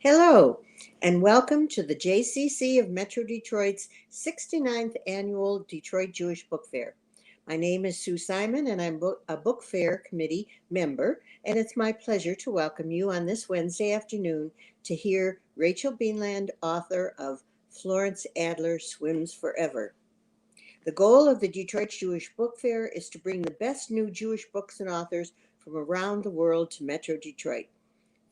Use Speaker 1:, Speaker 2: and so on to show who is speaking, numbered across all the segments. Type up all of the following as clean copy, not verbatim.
Speaker 1: Hello, and welcome to the JCC of Metro Detroit's 69th Annual Detroit Jewish Book Fair. My name is Sue Simon, and I'm a Book Fair Committee member, and it's my pleasure to welcome you on this Wednesday afternoon to hear Rachel Beanland, author of Florence Adler Swims Forever. The goal of the Detroit Jewish Book Fair is to bring the best new Jewish books and authors from around the world to Metro Detroit.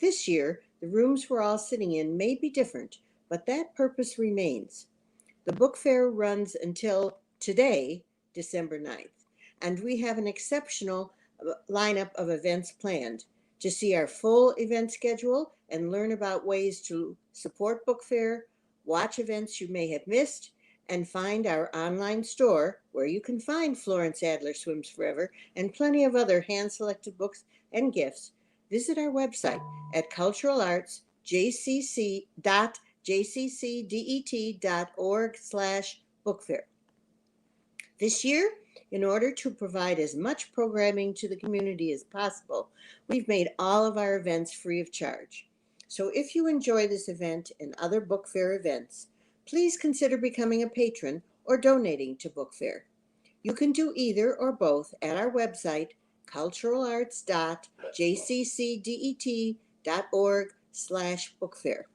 Speaker 1: This year, the rooms we're all sitting in may be different, but that purpose remains. The book fair runs until today, December 9th, and we have an exceptional lineup of events planned. To see our full event schedule and learn about ways to support book fair, watch events you may have missed, and find our online store where you can find Florence Adler Swims Forever and plenty of other hand-selected books and gifts, visit our website at culturalarts.jccdet.org/bookfair. This year, in order to provide as much programming to the community as possible, we've made all of our events free of charge. So if you enjoy this event and other book fair events, please consider becoming a patron or donating to Book Fair. You can do either or both at our website, culturalarts.jccdet.org/bookfair.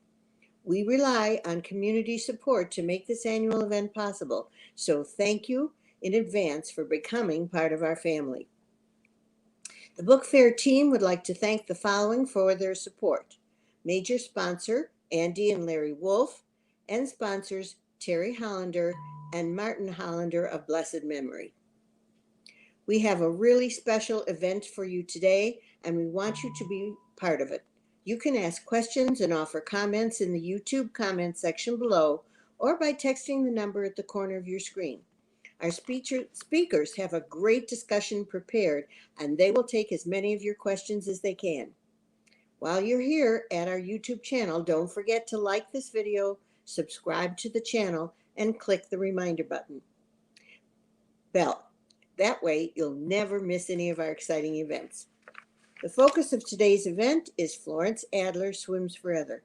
Speaker 1: We rely on community support to make this annual event possible, so thank you in advance for becoming part of our family. The Book Fair team would like to thank the following for their support. Major sponsor, Andy and Larry Wolf, and sponsors Terry Hollander and Martin Hollander of blessed memory. We have a really special event for you today, and we want you to be part of it. You can ask questions and offer comments in the YouTube comment section below, or by texting the number at the corner of your screen. Our speakers have a great discussion prepared, and they will take as many of your questions as they can. While you're here at our YouTube channel, don't forget to like this video, subscribe to the channel, and click the reminder button. Bell. That way, you'll never miss any of our exciting events. The focus of today's event is Florence Adler Swims Forever.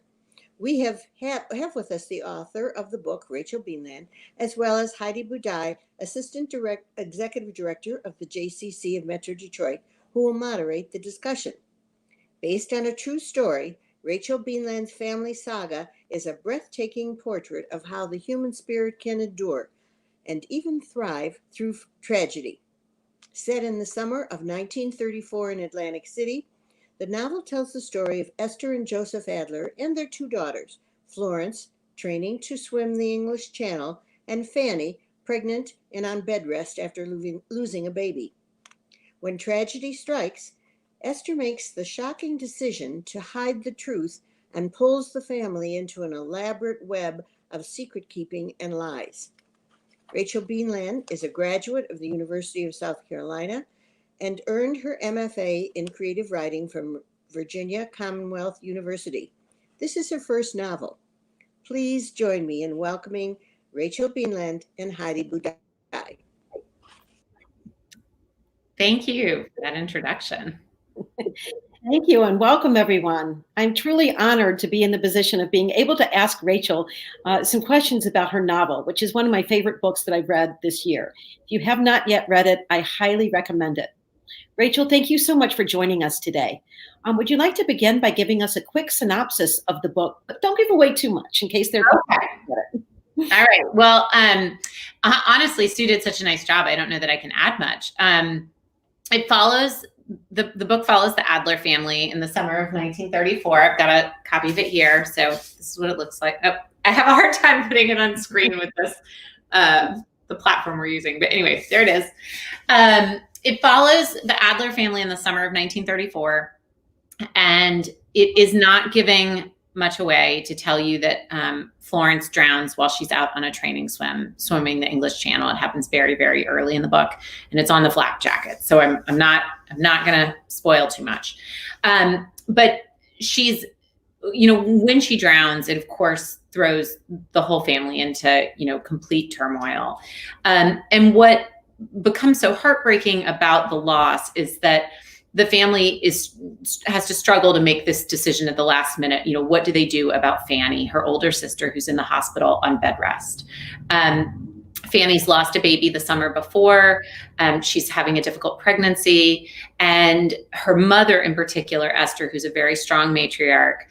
Speaker 1: We have with us the author of the book, Rachel Beanland, as well as Heidi Budai, Assistant Executive Director of the JCC of Metro Detroit, who will moderate the discussion. Based on a true story, Rachel Beanland's family saga is a breathtaking portrait of how the human spirit can endure and even thrive through tragedy. Set in the summer of 1934 in Atlantic City, the novel tells the story of Esther and Joseph Adler and their two daughters, Florence, training to swim the English Channel, and Fanny, pregnant and on bed rest after losing a baby. When tragedy strikes, Esther makes the shocking decision to hide the truth and pulls the family into an elaborate web of secret-keeping and lies. Rachel Beanland is a graduate of the University of South Carolina and earned her MFA in creative writing from Virginia Commonwealth University. This is her first novel. Please join me in welcoming Rachel Beanland and Heidi Budai.
Speaker 2: Thank you for that introduction.
Speaker 3: Thank you and welcome everyone. I'm truly honored to be in the position of being able to ask Rachel some questions about her novel, which is one of my favorite books that I've read this year. If you have not yet read it, I highly recommend it. Rachel, thank you so much for joining us today. Would you like to begin by giving us a quick synopsis of the book, but don't give away too much in case they're
Speaker 2: okay. All right. Well, honestly, Sue did such a nice job. I don't know that I can add much. It follows the book follows the Adler family in the summer of 1934. I've got a copy of it here. So this is what it looks like. Oh, I have a hard time putting it on screen with this, the platform we're using. But anyway, there it is. It follows the Adler family in the summer of 1934. And it is not giving much away to tell you that Florence drowns while she's out on a training swimming the English Channel. It happens very, very early in the book, and it's on the flak jacket. So I'm not going to spoil too much. But she's, when she drowns, it of course throws the whole family into, complete turmoil. And what becomes so heartbreaking about the loss is that the family has to struggle to make this decision at the last minute. What do they do about Fanny, her older sister, who's in the hospital on bed rest? Fanny's lost a baby the summer before. She's having a difficult pregnancy. And her mother in particular, Esther, who's a very strong matriarch,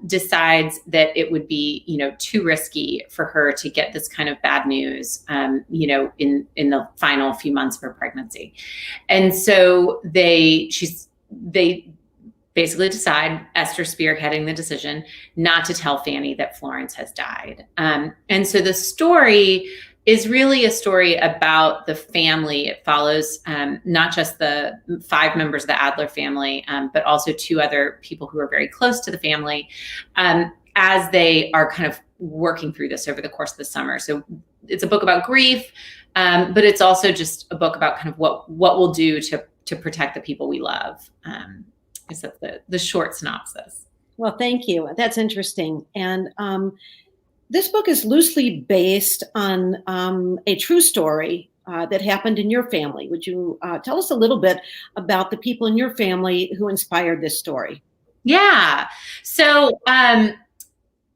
Speaker 2: decides that it would be, too risky for her to get this kind of bad news, in the final few months of her pregnancy. And so they basically decide, Esther spearheading the decision, not to tell Fanny that Florence has died. And so the story is really a story about the family. It follows not just the 5 members of the Adler family, but also 2 other people who are very close to the family, as they are kind of working through this over the course of the summer. So it's a book about grief, but it's also just a book about kind of what we'll do to protect the people we love. Is that the short synopsis?
Speaker 3: Well, thank you. That's interesting. And this book is loosely based on a true story that happened in your family. Would you tell us a little bit about the people in your family who inspired this story?
Speaker 2: Yeah. So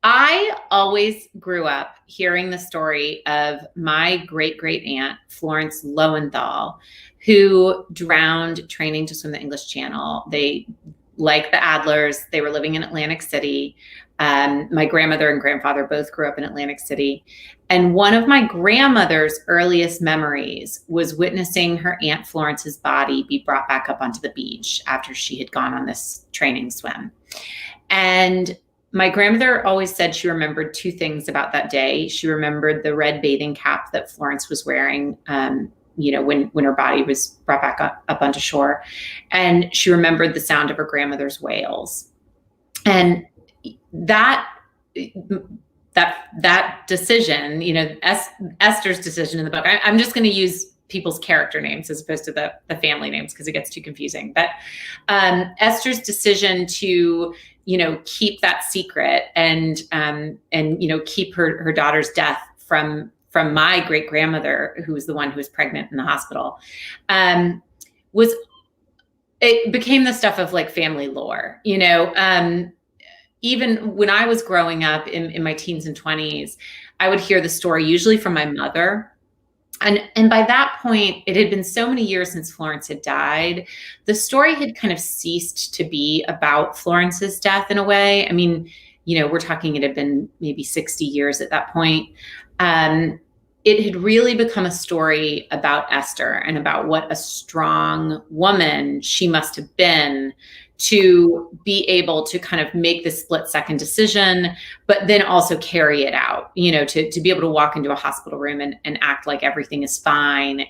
Speaker 2: I always grew up hearing the story of my great-great aunt, Florence Lowenthal, who drowned training to swim the English Channel. They, like the Adlers, they were living in Atlantic City. My grandmother and grandfather both grew up in Atlantic City. And one of my grandmother's earliest memories was witnessing her Aunt Florence's body be brought back up onto the beach after she had gone on this training swim. And my grandmother always said she remembered 2 things about that day. She remembered the red bathing cap that Florence was wearing, when her body was brought back up onto shore. And she remembered the sound of her grandmother's wails. And that decision, Esther's decision in the book, I'm just going to use people's character names as opposed to the family names because it gets too confusing. But Esther's decision to, keep that secret and keep her daughter's death from my great grandmother, who was the one who was pregnant in the hospital, it became the stuff of like family lore, even when I was growing up in my teens and 20s, I would hear the story usually from my mother. And by that point, it had been so many years since Florence had died. The story had kind of ceased to be about Florence's death in a way. I mean, we're talking, it had been maybe 60 years at that point. It had really become a story about Esther and about what a strong woman she must have been to be able to kind of make this split-second decision, but then also carry it out, to be able to walk into a hospital room and act like everything is fine,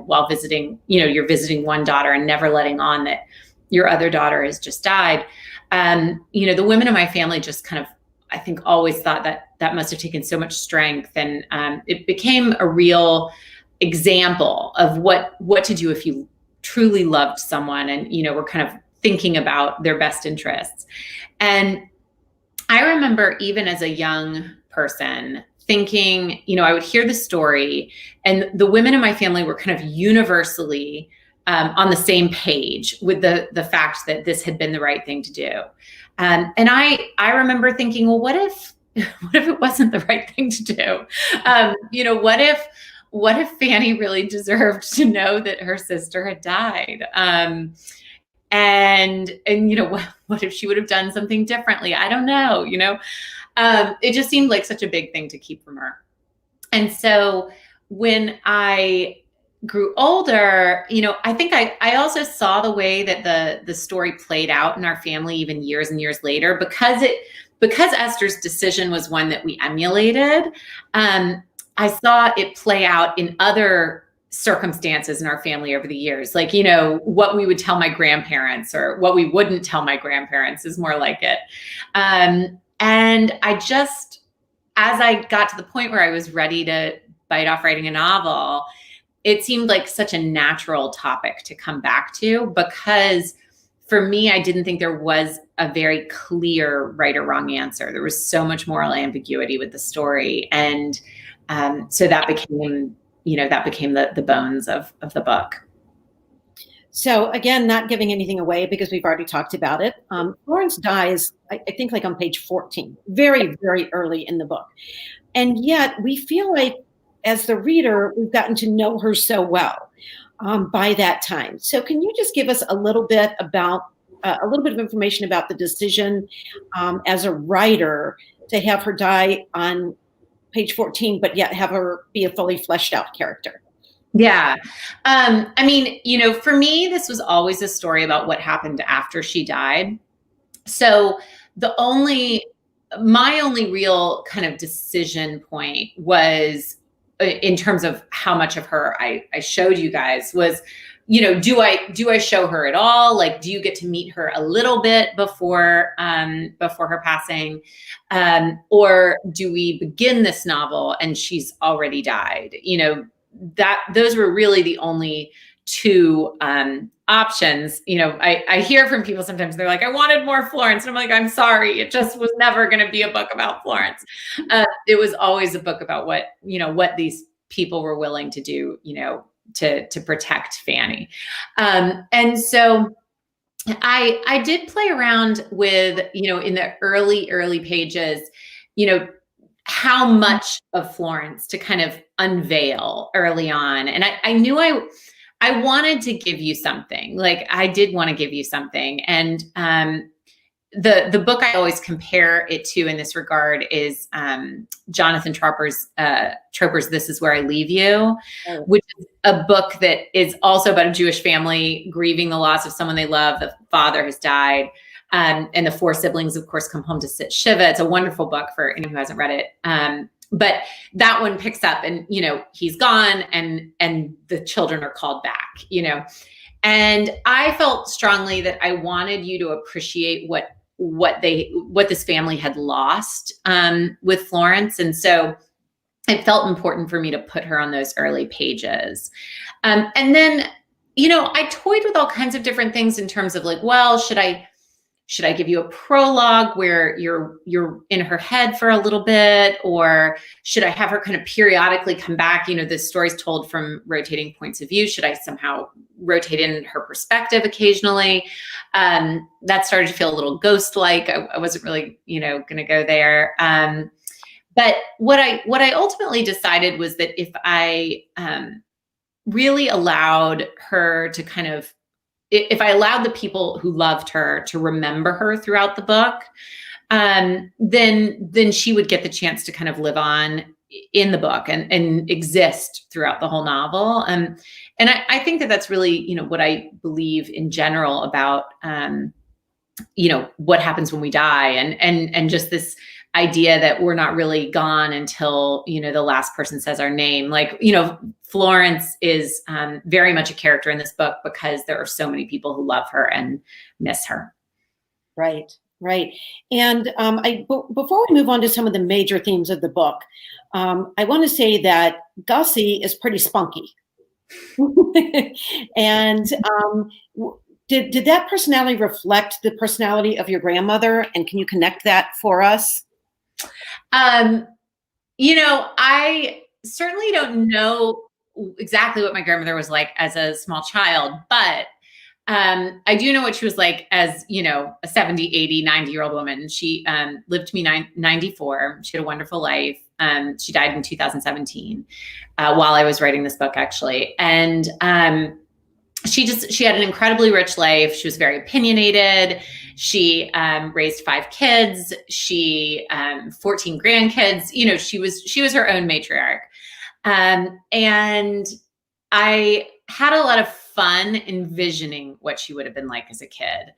Speaker 2: while visiting, you're visiting one daughter and never letting on that your other daughter has just died. The women in my family just kind of, I think, always thought that must have taken so much strength. And it became a real example of what to do if you truly loved someone and, were kind of thinking about their best interests. And I remember even as a young person thinking, I would hear the story and the women in my family were kind of universally on the same page with the fact that this had been the right thing to do. And I remember thinking, well, what if it wasn't the right thing to do? What if Fanny really deserved to know that her sister had died? And what if she would have done something differently? I don't know, it just seemed like such a big thing to keep from her. And so when I grew older, I think I also saw the way that the story played out in our family even years and years later, because Esther's decision was one that we emulated. I saw it play out in other circumstances in our family over the years, like, what we would tell my grandparents or what we wouldn't tell my grandparents is more like it. And I just, as I got to the point where I was ready to bite off writing a novel, it seemed like such a natural topic to come back to, because for me, I didn't think there was a very clear right or wrong answer. There was so much moral ambiguity with the story. And so that became the bones of the book.
Speaker 3: So again, not giving anything away because we've already talked about it. Florence dies, I think, like on page 14, very, very early in the book. And yet we feel like, as the reader, we've gotten to know her so well by that time. So can you just give us a little bit about, a little bit of information about the decision as a writer to have her die on page 14, but yet have her be a fully fleshed out character?
Speaker 2: Yeah. I mean, for me, this was always a story about what happened after she died. So my only real kind of decision point was, in terms of how much of her I showed you guys, was, do I show her at all? Like, do you get to meet her a little bit before her passing? Or do we begin this novel and she's already died? Those were really the only two options. I hear from people sometimes, they're like, I wanted more Florence. And I'm like, I'm sorry, it just was never going to be a book about Florence. It was always a book about what these people were willing to do, to protect Fanny. And so I did play around with, in the early pages, how much of Florence to kind of unveil early on. And I knew I wanted to give you something. Like, I did want to give you something. And the book I always compare it to in this regard is Jonathan Tropper's This Is Where I Leave You, which is a book that is also about a Jewish family grieving the loss of someone they love. The father has died. And the four siblings, of course, come home to sit Shiva. It's a wonderful book for anyone who hasn't read it. But that one picks up, and, he's gone, and the children are called back, and I felt strongly that I wanted you to appreciate what this family had lost with Florence. And so it felt important for me to put her on those early pages. And then, I toyed with all kinds of different things in terms of like, well, should I give you a prologue where you're in her head for a little bit, or should I have her kind of periodically come back? The story's told from rotating points of view. Should I somehow rotate in her perspective occasionally? That started to feel a little ghost-like. I wasn't really, going to go there. But what I ultimately decided was that if I really allowed her to kind of, if I allowed the people who loved her to remember her throughout the book, then she would get the chance to kind of live on in the book and exist throughout the whole novel. And I think that that's really, what I believe in general about, what happens when we die, and just this idea that we're not really gone until, the last person says our name. Like, Florence is very much a character in this book because there are so many people who love her and miss her.
Speaker 3: Right. And before we move on to some of the major themes of the book, I want to say that Gussie is pretty spunky. And did that personality reflect the personality of your grandmother? And can you connect that for us?
Speaker 2: I certainly don't know exactly what my grandmother was like as a small child, but I do know what she was like as, a 70, 80, 90-year-old woman. She lived to be 94. She had a wonderful life. She died in 2017 while I was writing this book, actually. And she had an incredibly rich life. She was very opinionated. She raised 5 kids. She 14 grandkids. She was her own matriarch. And I had a lot of fun envisioning what she would have been like as a kid.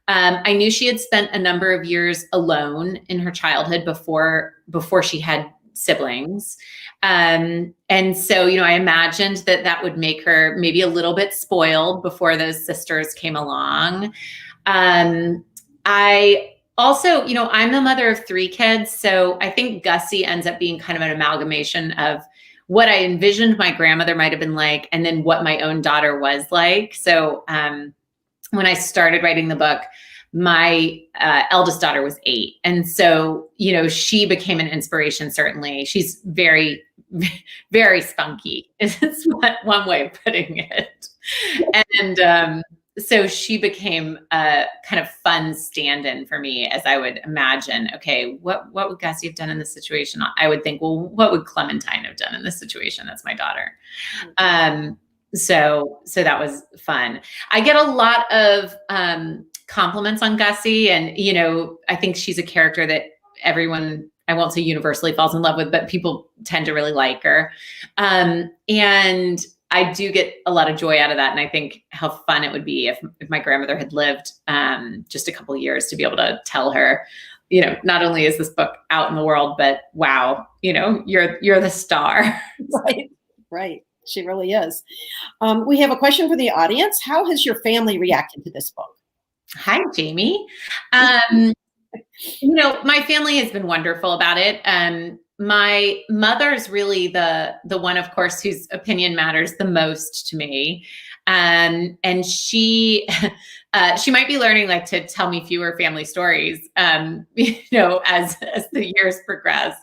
Speaker 2: I knew she had spent a number of years alone in her childhood before she had siblings. And so, I imagined that would make her maybe a little bit spoiled before those sisters came along. I also, I'm the mother of 3 kids. So I think Gussie ends up being kind of an amalgamation of what I envisioned my grandmother might have been like, and then what my own daughter was like. So when I started writing the book, my eldest daughter was 8. And so, she became an inspiration, certainly. She's very, very spunky is one way of putting it. And so she became a kind of fun stand-in for me, as I would imagine, okay, what would Gussie have done in this situation? I would think, well, what would Clementine have done in this situation? That's my daughter. So that was fun. I get a lot of compliments on Gussie, and, you know, I think she's a character that everyone, I won't say universally falls in love with, but people tend to really like her. And I do get a lot of joy out of that. And I think how fun it would be if my grandmother had lived just a couple of years to be able to tell her, you know, not only is this book out in the world, but wow, you know, you're the star.
Speaker 3: Right. Right. She really is. We have a question for the audience. How has your family reacted to this book?
Speaker 2: Hi, Jamie. You know, my family has been wonderful about it. My mother's really the one, of course, whose opinion matters the most to me. And she might be learning like to tell me fewer family stories, you know, as the years progress.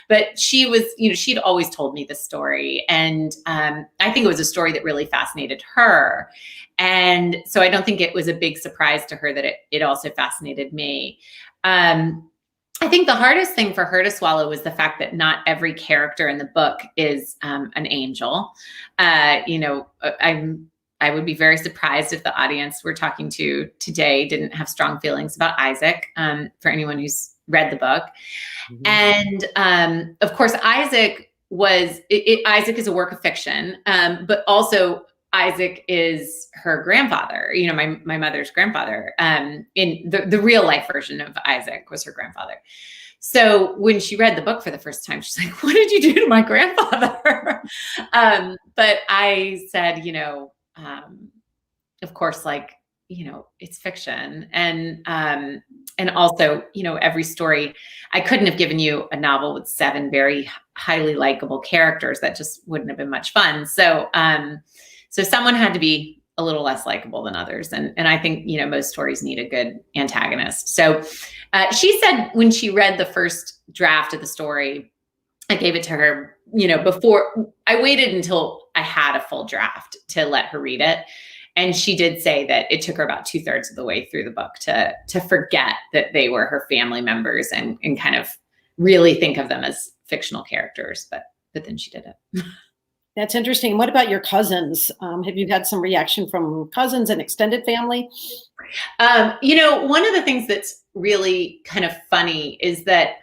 Speaker 2: But she was, you know, she'd always told me the story. And I think it was a story that really fascinated her. And so I don't think it was a big surprise to her that it also fascinated me. I think the hardest thing for her to swallow was the fact that not every character in the book is an angel. You know, I would be very surprised if the audience we're talking to today didn't have strong feelings about Isaac, for anyone who's read the book. Mm-hmm. And of course, Isaac is a work of fiction, but also Isaac is her grandfather, you know, my mother's grandfather. In the real life version of Isaac was her grandfather. So when she read the book for the first time, she's like, "What did you do to my grandfather?" But I said, you know, of course, like, you know, it's fiction. And also, you know, every story, I couldn't have given you a novel with 7 very highly likable characters. That just wouldn't have been much fun. So someone had to be a little less likable than others. And I think, you know, most stories need a good antagonist. So she said when she read the first draft of the story, I gave it to her, you know, before I waited until I had a full draft to let her read it. And she did say that it took her about 2/3 of the way through the book to forget that they were her family members and kind of really think of them as fictional characters. But then she did it.
Speaker 3: That's interesting. What about your cousins? Have you had some reaction from cousins and extended family?
Speaker 2: You know, one of the things that's really kind of funny is that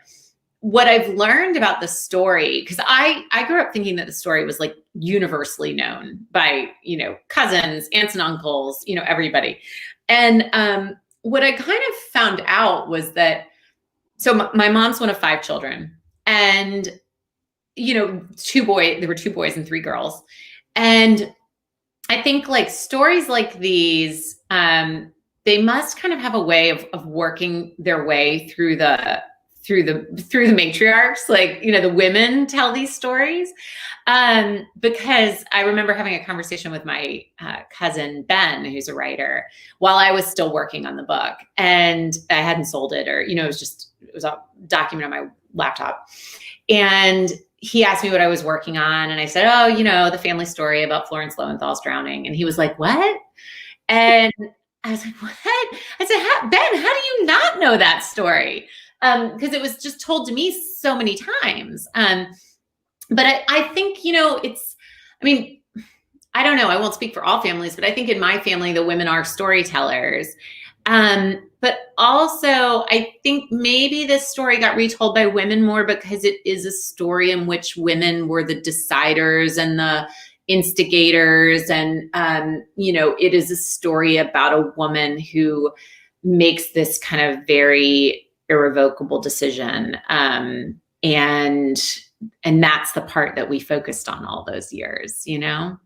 Speaker 2: what I've learned about the story, because I grew up thinking that the story was like universally known by, you know, cousins, aunts and uncles, you know, everybody. And what I kind of found out was that, so my mom's one of 5 children, and you know, there were 2 boys and 3 girls. And I think like stories like these, they must kind of have a way of working their way through the matriarchs, like, you know, the women tell these stories. Because I remember having a conversation with my cousin, Ben, who's a writer, while I was still working on the book, and I hadn't sold it, or, you know, it was a document on my laptop. And he asked me what I was working on. And I said, "Oh, you know, the family story about Florence Lowenthal's drowning." And he was like, "What?" And I was like, "What?" I said, "Ben, how do you not know that story?" Because it was just told to me so many times. But I think, you know, I don't know, I won't speak for all families, but I think in my family, the women are storytellers. But also, I think maybe this story got retold by women more because it is a story in which women were the deciders and the instigators. And, you know, it is a story about a woman who makes this kind of very irrevocable decision. And that's the part that we focused on all those years, you know?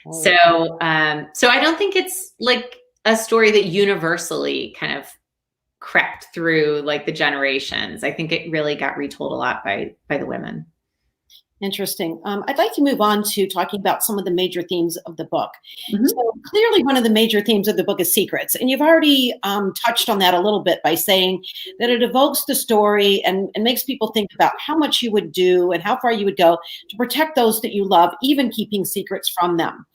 Speaker 2: Oh. So I don't think it's like a story that universally kind of crept through like the generations. I think it really got retold a lot by the women.
Speaker 3: Interesting. I'd like to move on to talking about some of the major themes of the book.
Speaker 2: Mhm.
Speaker 3: So clearly one of the major themes of the book is secrets. And you've already touched on that a little bit by saying that it evokes the story and makes people think about how much you would do and how far you would go to protect those that you love, even keeping secrets from them.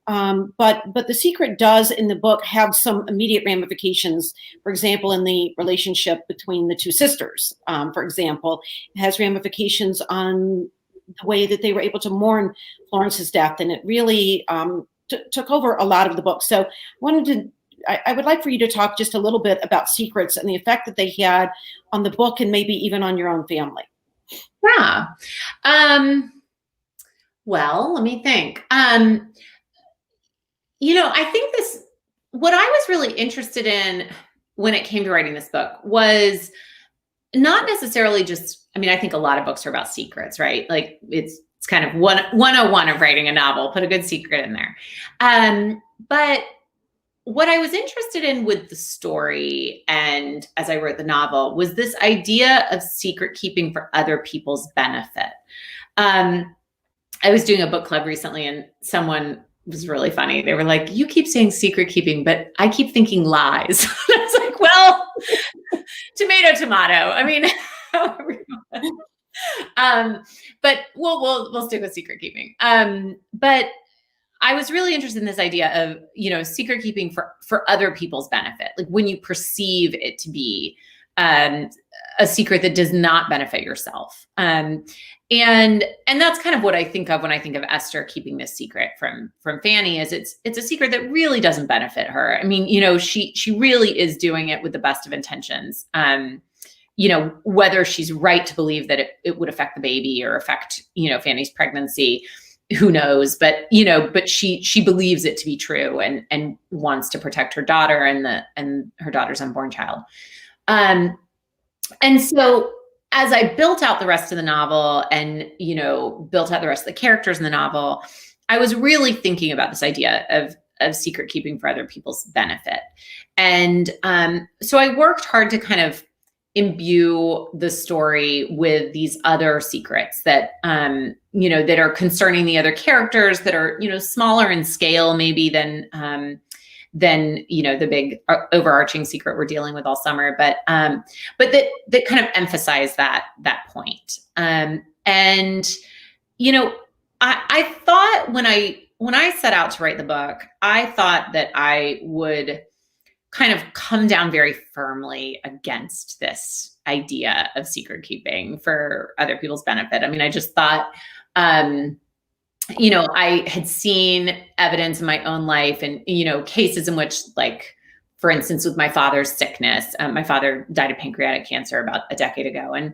Speaker 3: But the secret does in the book have some immediate ramifications. For example, in the relationship between the two sisters, for example, it has ramifications on the way that they were able to mourn Florence's death, and it really took over a lot of the book. So I would like for you to talk just a little bit about secrets and the effect that they had on the book and maybe even on your own family.
Speaker 2: Yeah. Well, let me think. I think what I was really interested in when it came to writing this book was not necessarily just, I think a lot of books are about secrets, right? Like it's kind of 101 of writing a novel, put a good secret in there. But what I was interested in with the story and as I wrote the novel was this idea of secret keeping for other people's benefit. I was doing a book club recently and someone was really funny. They were like, you keep saying secret keeping, but I keep thinking lies. I was like, well, tomato, tomato. But we'll stick with secret keeping. But I was really interested in this idea of, secret keeping for other people's benefit. Like when you perceive it to be a secret that does not benefit yourself. And that's kind of what I think of when I think of Esther keeping this secret from Fanny is it's a secret that really doesn't benefit her. She really is doing it with the best of intentions. Whether she's right to believe that it would affect the baby or affect, Fanny's pregnancy, who knows, but she believes it to be true and wants to protect her daughter and her daughter's unborn child. And so as I built out the rest of the novel and, built out the rest of the characters in the novel, I was really thinking about this idea of secret keeping for other people's benefit. And so I worked hard to kind of imbue the story with these other secrets that, that are concerning the other characters that are, smaller in scale maybe than the big overarching secret we're dealing with all summer, but that kind of emphasize that point. I thought when I set out to write the book, I thought that I would kind of come down very firmly against this idea of secret keeping for other people's benefit. I just thought, I had seen evidence in my own life and, cases in which, like, for instance, with my father's sickness, my father died of pancreatic cancer about a decade ago. And,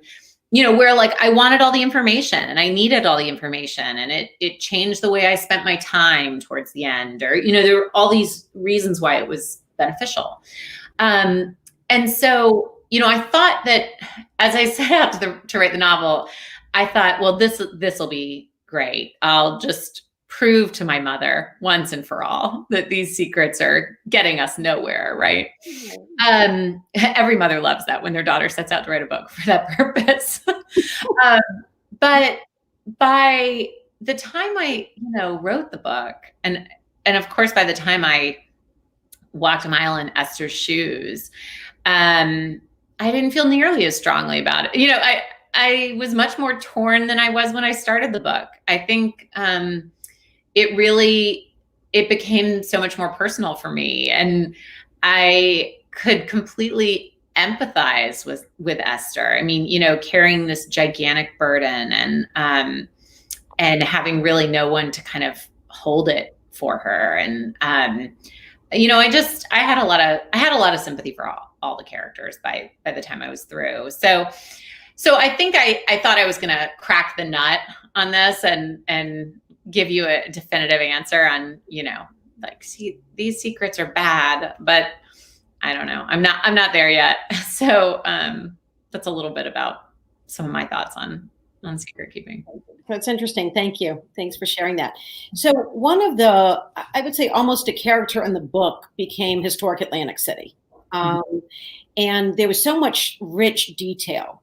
Speaker 2: where like I wanted all the information and I needed all the information and it changed the way I spent my time towards the end, or, there were all these reasons why it was beneficial. And so, I thought that as I set out to write the novel, I thought, well, this will be great. I'll just prove to my mother once and for all that these secrets are getting us nowhere, right? Every mother loves that when their daughter sets out to write a book for that purpose. But by the time I, wrote the book, and of course, by the time I walked a mile in Esther's shoes, I didn't feel nearly as strongly about it. I was much more torn than I was when I started the book. I think it became so much more personal for me, and I could completely empathize with Esther. Carrying this gigantic burden and having really no one to kind of hold it for her. And I had a lot of sympathy for all the characters by the time I was through. So I think I thought I was going to crack the nut on this and give you a definitive answer on, see, these secrets are bad, but I don't know. I'm not there yet. So that's a little bit about some of my thoughts on secret keeping.
Speaker 3: That's interesting. Thank you. Thanks for sharing that. So one of the, I would say almost a character in the book became historic Atlantic City. And there was so much rich detail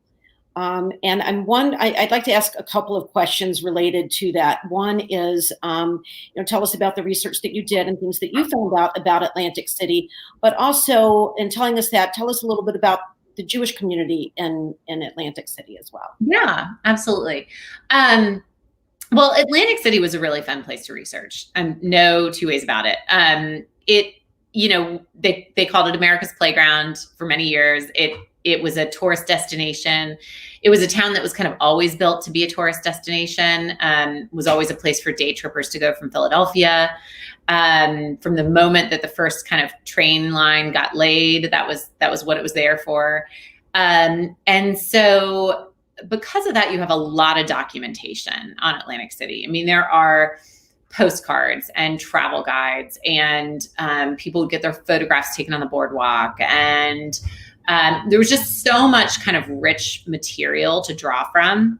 Speaker 3: And I'd like to ask a couple of questions related to that. One is, tell us about the research that you did and things that you found out about Atlantic City, but also in telling us that, tell us a little bit about the Jewish community in Atlantic City as well.
Speaker 2: Yeah, absolutely. Well, Atlantic City was a really fun place to research, and no two ways about it. They called it America's Playground for many years. It was a tourist destination. It was a town that was kind of always built to be a tourist destination, was always a place for day trippers to go from Philadelphia. From the moment that the first kind of train line got laid, that was what it was there for. And so because of that, you have a lot of documentation on Atlantic City. I mean, there are postcards and travel guides, and people would get their photographs taken on the boardwalk. And there was just so much kind of rich material to draw from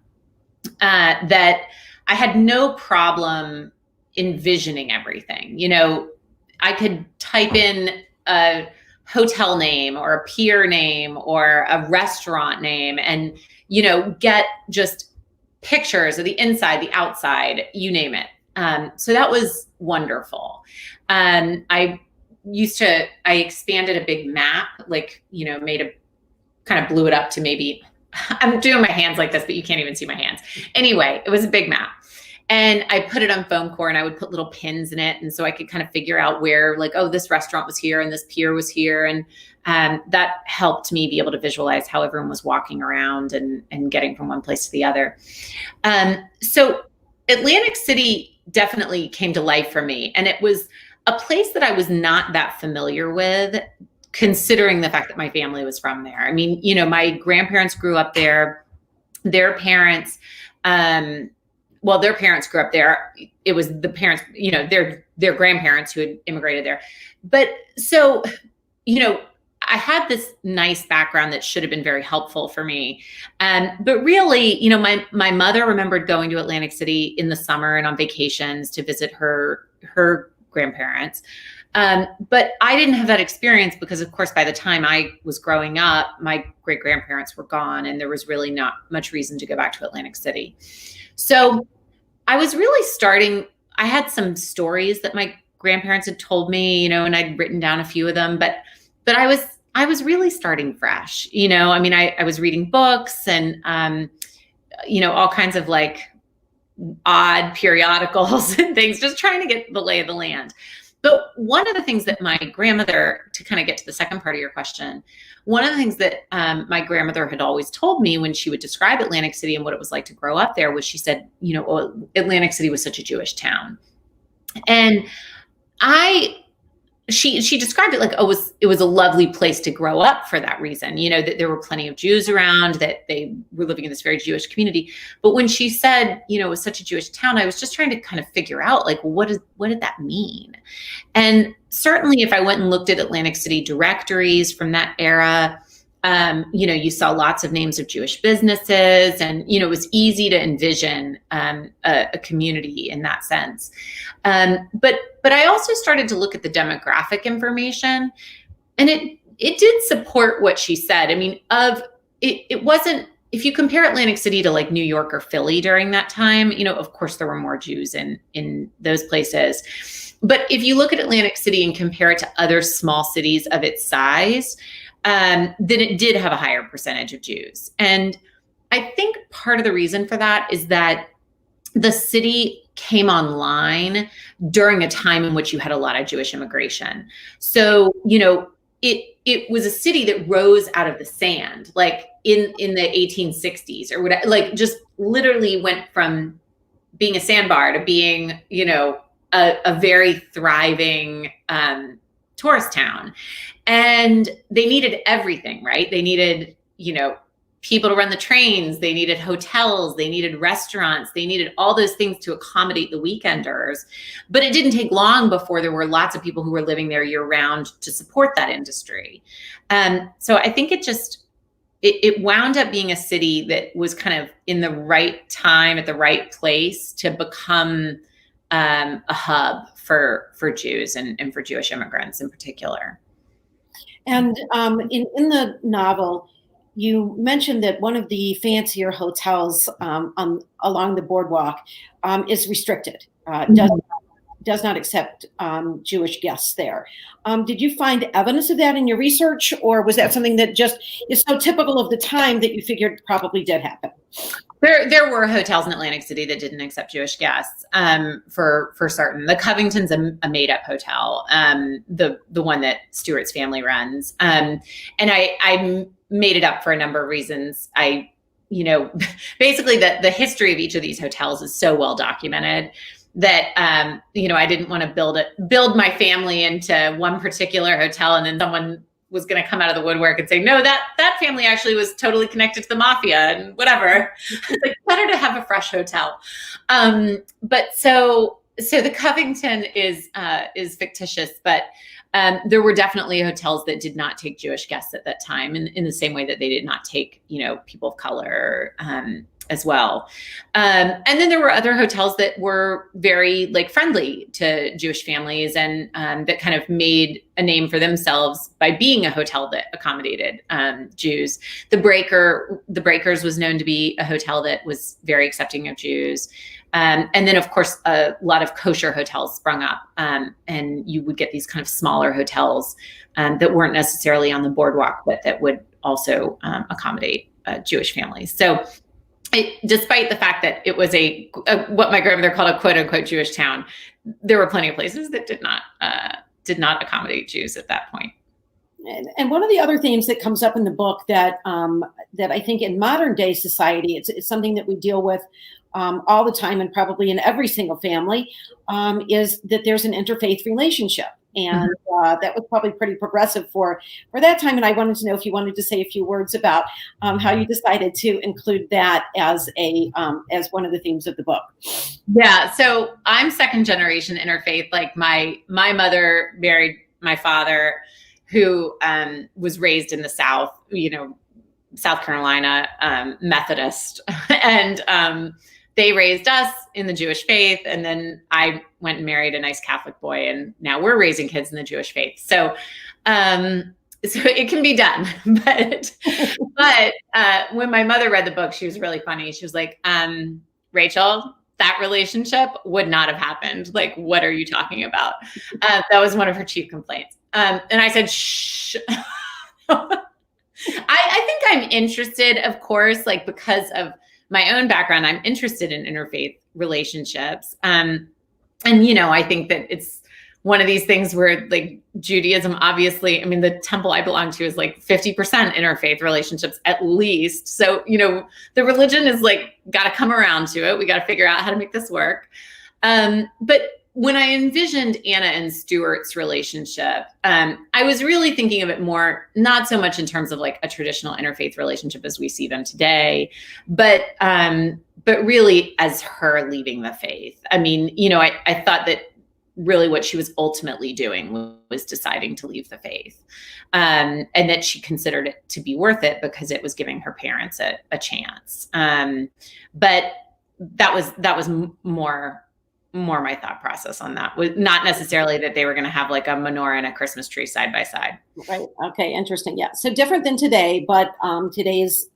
Speaker 2: that I had no problem envisioning everything. I could type in a hotel name or a pier name or a restaurant name and, get just pictures of the inside, the outside, you name it. So that was wonderful. I expanded a big map, kind of blew it up to maybe, I'm doing my hands like this, but you can't even see my hands. Anyway, it was a big map. And I put it on foam core and I would put little pins in it. And so I could kind of figure out where, this restaurant was here and this pier was here. And that helped me be able to visualize how everyone was walking around and getting from one place to the other. So Atlantic City definitely came to life for me. And it was a place that I was not that familiar with, considering the fact that my family was from there. I mean, my grandparents grew up there. Their parents, their parents grew up there. It was the parents, their grandparents who had immigrated there. But so, I had this nice background that should have been very helpful for me. But really, my mother remembered going to Atlantic City in the summer and on vacations to visit her grandparents. But I didn't have that experience because, of course, by the time I was growing up, my great grandparents were gone and there was really not much reason to go back to Atlantic City. So I was really I had some stories that my grandparents had told me, and I'd written down a few of them, but I was really starting fresh, I was reading books and, all kinds of odd periodicals and things, just trying to get the lay of the land. But one of the things that my grandmother, to kind of get to the second part of your question, one of the things that my grandmother had always told me when she would describe Atlantic City and what it was like to grow up there was she said, Atlantic City was such a Jewish town. And she described it it was a lovely place to grow up for that reason, that there were plenty of Jews around, that they were living in this very Jewish community. But when she said, it was such a Jewish town, I was just trying to kind of figure out what did that mean? And certainly if I went and looked at Atlantic City directories from that era, you saw lots of names of Jewish businesses and, it was easy to envision a community in that sense. But I also started to look at the demographic information, and it did support what she said. I mean, it wasn't, if you compare Atlantic City to New York or Philly during that time, of course there were more Jews in those places. But if you look at Atlantic City and compare it to other small cities of its size, then it did have a higher percentage of Jews. And I think part of the reason for that is that the city came online during a time in which you had a lot of Jewish immigration. So, it was a city that rose out of the sand, in the 1860s or whatever, just literally went from being a sandbar to being, a very thriving tourist town. And they needed everything, right? They needed, people to run the trains. They needed hotels. They needed restaurants. They needed all those things to accommodate the weekenders. But it didn't take long before there were lots of people who were living there year round to support that industry. So I think it wound up being a city that was kind of in the right time at the right place to become a hub for Jews and for Jewish immigrants in particular.
Speaker 3: And in the novel, you mentioned that one of the fancier hotels along the boardwalk is restricted, does not accept Jewish guests there. Did you find evidence of that in your research, or was that something that just is so typical of the time that you figured probably did happen?
Speaker 2: There were hotels in Atlantic City that didn't accept Jewish guests, for certain. The Covington's a made-up hotel, the one that Stewart's family runs, and I made it up for a number of reasons. Basically the history of each of these hotels is so well documented that I didn't want to build my family into one particular hotel, and then someone was going to come out of the woodwork and say, no, that family actually was totally connected to the mafia and whatever. It's like better to have a fresh hotel. But so the Covington is fictitious, but there were definitely hotels that did not take Jewish guests at that time, in the same way that they did not take, people of color as well. And then there were other hotels that were very friendly to Jewish families, and that kind of made a name for themselves by being a hotel that accommodated Jews. The Breakers was known to be a hotel that was very accepting of Jews. And then, of course, a lot of kosher hotels sprung up, and you would get these kind of smaller hotels that weren't necessarily on the boardwalk, but that would also accommodate Jewish families. So despite the fact that it was a what my grandmother called a quote unquote Jewish town, there were plenty of places that did not accommodate Jews at that point.
Speaker 3: And one of the other themes that comes up in the book that I think in modern day society, it's something that we deal with all the time, and probably in every single family, is that there's an interfaith relationship. And that was probably pretty progressive for that time. And I wanted to know if you wanted to say a few words about how you decided to include that as one of the themes of the book.
Speaker 2: Yeah, so I'm second generation interfaith. Like my mother married my father, who was raised in the South, South Carolina, Methodist, and they raised us in the Jewish faith, and then I went and married a nice Catholic boy, and now we're raising kids in the Jewish faith. So it can be done. But when my mother read the book, she was really funny. She was like, Rachel, that relationship would not have happened. Like, what are you talking about? That was one of her chief complaints. And I said, shh. I think I'm interested, of course, because of my own background, I'm interested in interfaith relationships. And, I think that it's one of these things where Judaism, obviously, the temple I belong to is 50% interfaith relationships at least. So, the religion is got to come around to it. We got to figure out how to make this work. But when I envisioned Anna and Stuart's relationship, I was really thinking of it more, not so much in terms of a traditional interfaith relationship as we see them today, but really as her leaving the faith. I thought that really what she was ultimately doing was deciding to leave the faith, and that she considered it to be worth it because it was giving her parents a chance. But that was more my thought process on that, was not necessarily that they were going to have a menorah and a Christmas tree side by side.
Speaker 3: Right. Okay. Interesting. Yeah. So different than today, but today's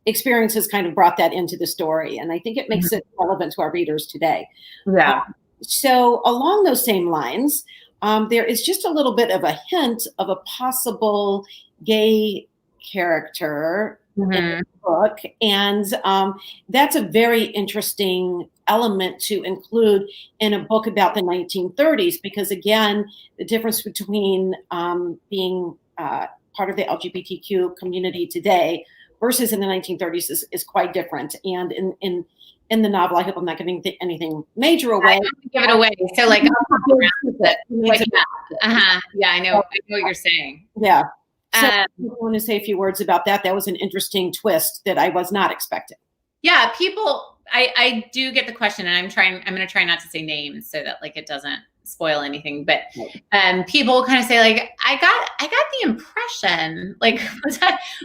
Speaker 3: experiences kind of brought that into the story. And I think it makes it relevant to our readers today.
Speaker 2: Yeah.
Speaker 3: So along those same lines, there is just a little bit of a hint of a possible gay character in the book. And that's a very interesting element to include in a book about the 1930s, because again, the difference between being part of the LGBTQ community today versus in the 1930s is quite different. And in the novel, I hope I'm not giving anything major away.
Speaker 2: I don't give it away. So yeah, I know what you're saying.
Speaker 3: Yeah. So I want to say a few words about that. That was an interesting twist that I was not expecting.
Speaker 2: Yeah, people, I do get the question, and I'm going to try not to say names so that it doesn't spoil anything. But people kind of say I got the impression,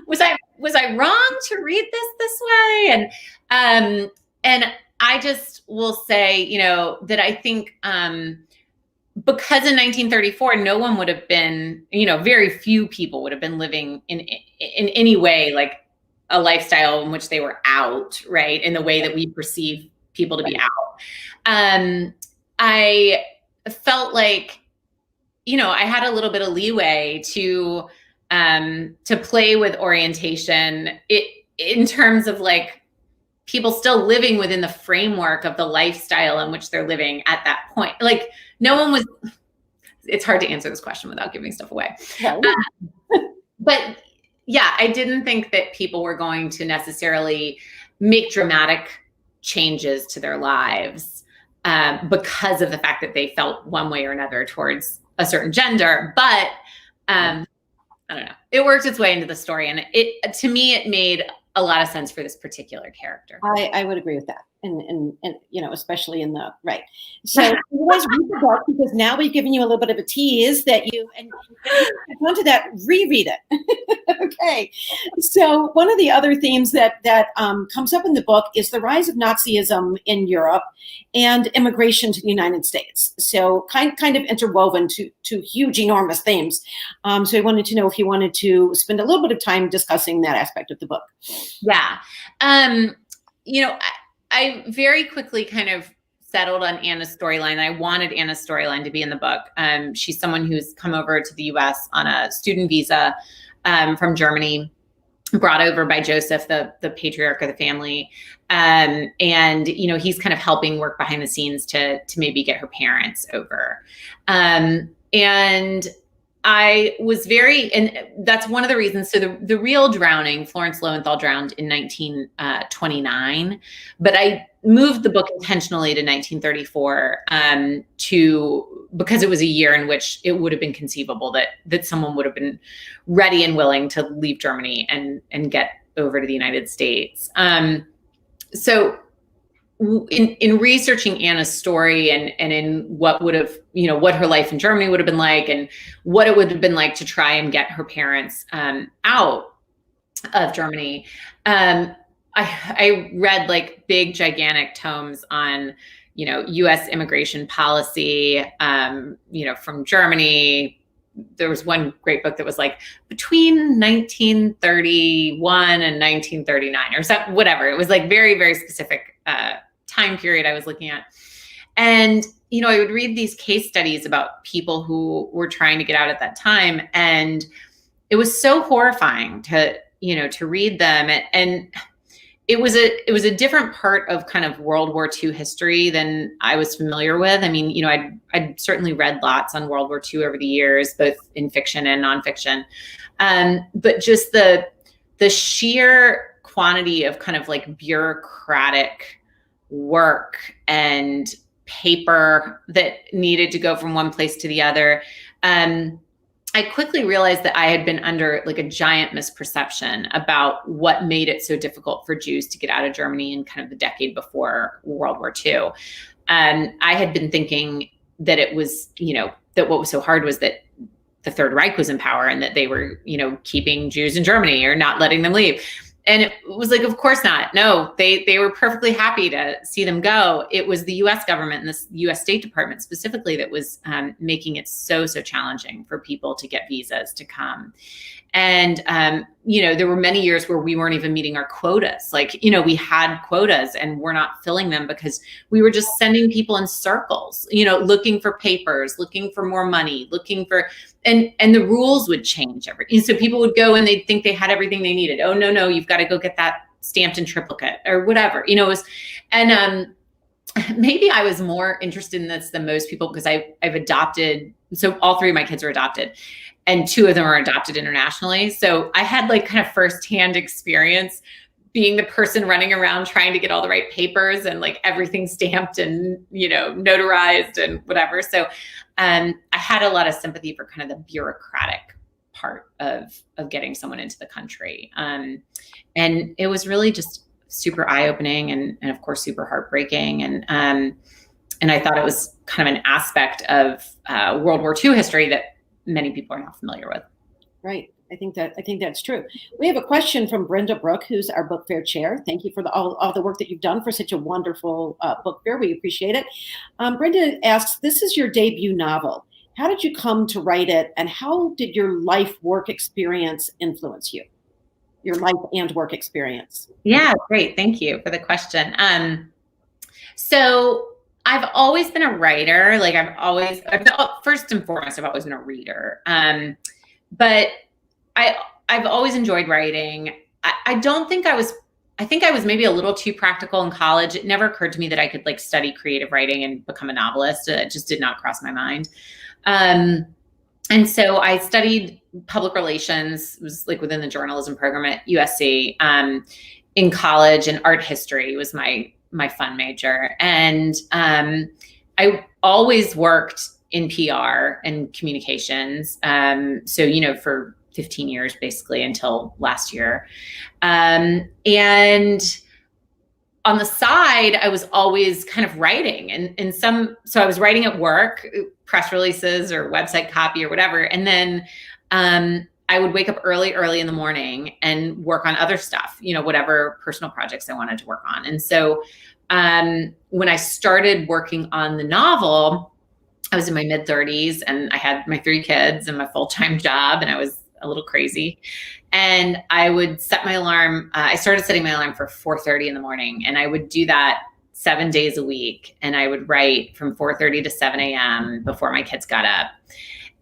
Speaker 2: was I wrong to read this way? And I just will say, that I think because in 1934, no one would have been, very few people would have been living in any way like a lifestyle in which they were out, right? In the way that we perceive people to be out. I felt like, I had a little bit of leeway to play with orientation in terms of like people still living within the framework of the lifestyle in which they're living at that point. Like no one was, it's hard to answer this question without giving stuff away. But yeah, I didn't think that people were going to necessarily make dramatic changes to their lives because of the fact that they felt one way or another towards a certain gender. But I don't know, it worked its way into the story. And to me, it made a lot of sense for this particular character.
Speaker 3: I would agree with that. And especially in the, right. So you guys read the book because now we've given you a little bit of a tease that you go to that, reread it. Okay. So one of the other themes that comes up in the book is the rise of Nazism in Europe and immigration to the United States. So kind of interwoven to huge, enormous themes. So I wanted to know if you wanted to spend a little bit of time discussing that aspect of the book.
Speaker 2: Yeah. I very quickly kind of settled on Anna's storyline. I wanted Anna's storyline to be in the book. She's someone who's come over to the US on a student visa from Germany, brought over by Joseph, the patriarch of the family. And, he's kind of helping work behind the scenes to maybe get her parents over. And I was and that's one of the reasons. So the real drowning, Florence Lowenthal drowned in 1929, but I moved the book intentionally to 1934 because it was a year in which it would have been conceivable that someone would have been ready and willing to leave Germany and get over to the United States. So in researching Anna's story and in what would have, what her life in Germany would have been like and what it would have been like to try and get her parents out of Germany, I read like big, gigantic tomes on, U.S. immigration policy, from Germany. There was one great book that was like between 1931 and 1939 or something, whatever. It was like very, very specific time period I was looking at. And, I would read these case studies about people who were trying to get out at that time. And it was so horrifying to read them. And it was a different part of kind of World War II history than I was familiar with. I mean, I'd certainly read lots on World War II over the years, both in fiction and nonfiction. But just the sheer quantity of kind of like bureaucratic work and paper that needed to go from one place to the other. I quickly realized that I had been under like a giant misperception about what made it so difficult for Jews to get out of Germany in kind of the decade before World War II. I had been thinking that it was, that what was so hard was that the Third Reich was in power and that they were, keeping Jews in Germany or not letting them leave. And it was like, of course not. No, they were perfectly happy to see them go. It was the U.S. government and the U.S. State Department specifically that was making it so challenging for people to get visas to come. And, there were many years where we weren't even meeting our quotas. Like, we had quotas and we're not filling them because we were just sending people in circles, looking for papers, looking for more money, looking for, and the rules would change so people would go and they'd think they had everything they needed. Oh, no, you've got to go get that stamped in triplicate or whatever, it was, and maybe I was more interested in this than most people because I've adopted, so all three of my kids are adopted. And two of them are adopted internationally. So I had like kind of firsthand experience being the person running around trying to get all the right papers and like everything stamped and, notarized and whatever. So I had a lot of sympathy for kind of the bureaucratic part of getting someone into the country. And it was really just super eye-opening and of course, super heartbreaking. And I thought it was kind of an aspect of World War II history that many people are not familiar with.
Speaker 3: Right. I think that's true. We have a question from Brenda Brooke, who's our book fair chair. Thank you for all the work that you've done for such a wonderful book fair. We appreciate it. Brenda asks, this is your debut novel. How did you come to write it, and how did your life work experience influence you? Your life and work experience.
Speaker 2: Yeah, great. Thank you for the question. So I've always been a writer. Like first and foremost, I've always been a reader. But I've always enjoyed writing. I think I was maybe a little too practical in college. It never occurred to me that I could like study creative writing and become a novelist. It just did not cross my mind. And so I studied public relations, it was like within the journalism program at USC, in college, and art history was my fun major. And I always worked in PR and communications. So, for 15 years, basically, until last year. And on the side, I was always kind of writing so I was writing at work, press releases or website copy or whatever. And then I would wake up early in the morning and work on other stuff, whatever personal projects I wanted to work on. And so when I started working on the novel, I was in my mid-30s and I had my 3 kids and my full-time job, and I was a little crazy. And I would set my alarm. I started setting my alarm for 4:30 in the morning, and I would do that 7 days a week. And I would write from 4:30 to 7 a.m. before my kids got up.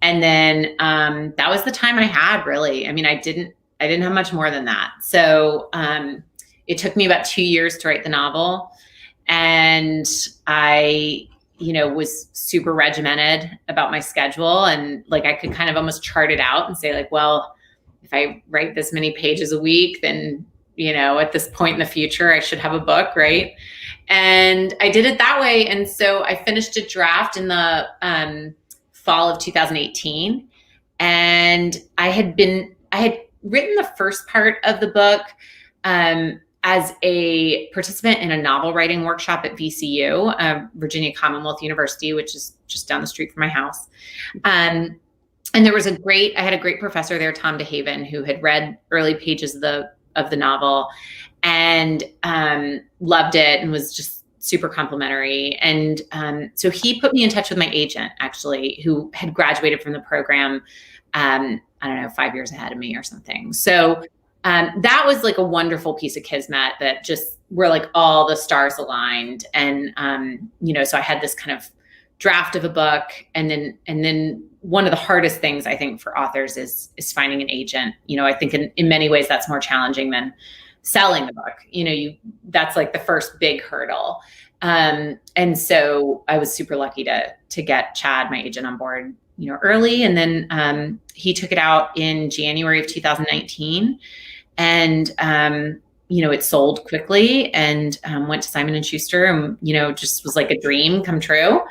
Speaker 2: And then that was the time I had, really. I mean, I didn't have much more than that. So it took me about 2 years to write the novel. And I was super regimented about my schedule, and like I could kind of almost chart it out and say like, well, if I write this many pages a week, then, at this point in the future, I should have a book, right? And I did it that way. And so I finished a draft in the fall of 2018. And I had written the first part of the book as a participant in a novel writing workshop at VCU, Virginia Commonwealth University, which is just down the street from my house. And there was I had a great professor there, Tom DeHaven, who had read early pages of the novel and loved it and was just super complimentary. And so he put me in touch with my agent, actually, who had graduated from the program, I don't know, 5 years ahead of me or something. So that was like a wonderful piece of kismet that just where like all the stars aligned. And, so I had this kind of draft of a book. And then one of the hardest things I think for authors is finding an agent. I think in many ways that's more challenging than selling the book. That's like the first big hurdle. And so I was super lucky to get Chad, my agent, on board, early. And then he took it out in January of 2019. And, it sold quickly and went to Simon & Schuster and, just was like a dream come true.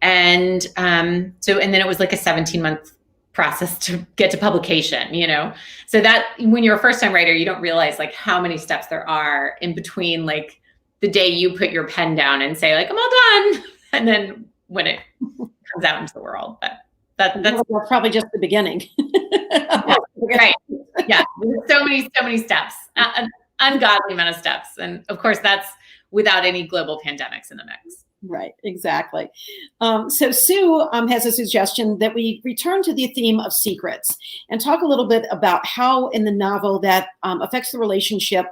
Speaker 2: And and then it was like a 17-month process to get to publication, So that when you're a first-time writer, you don't realize like how many steps there are in between like the day you put your pen down and say like, I'm all done. And then when it comes out into the world. But that's
Speaker 3: probably just the beginning.
Speaker 2: Right. Yeah. So many steps, an ungodly amount of steps. And of course, that's without any global pandemics in the mix.
Speaker 3: Right. Exactly. So Sue has a suggestion that we return to the theme of secrets and talk a little bit about how in the novel that affects the relationship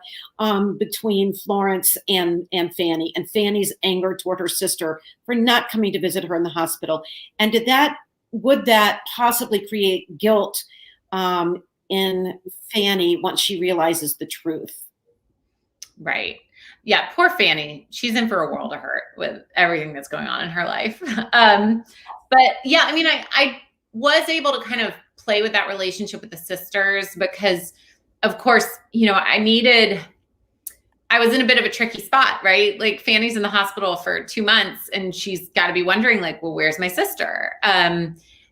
Speaker 3: between Florence and Fanny, and Fanny's anger toward her sister for not coming to visit her in the hospital. And would that possibly create guilt in Fanny once she realizes the truth?
Speaker 2: Right. Yeah. Poor Fanny. She's in for a world of hurt with everything that's going on in her life. But yeah, I mean, I was able to kind of play with that relationship with the sisters because of course, I was in a bit of a tricky spot, right? Like Fanny's in the hospital for 2 months and she's got to be wondering like, well, where's my sister?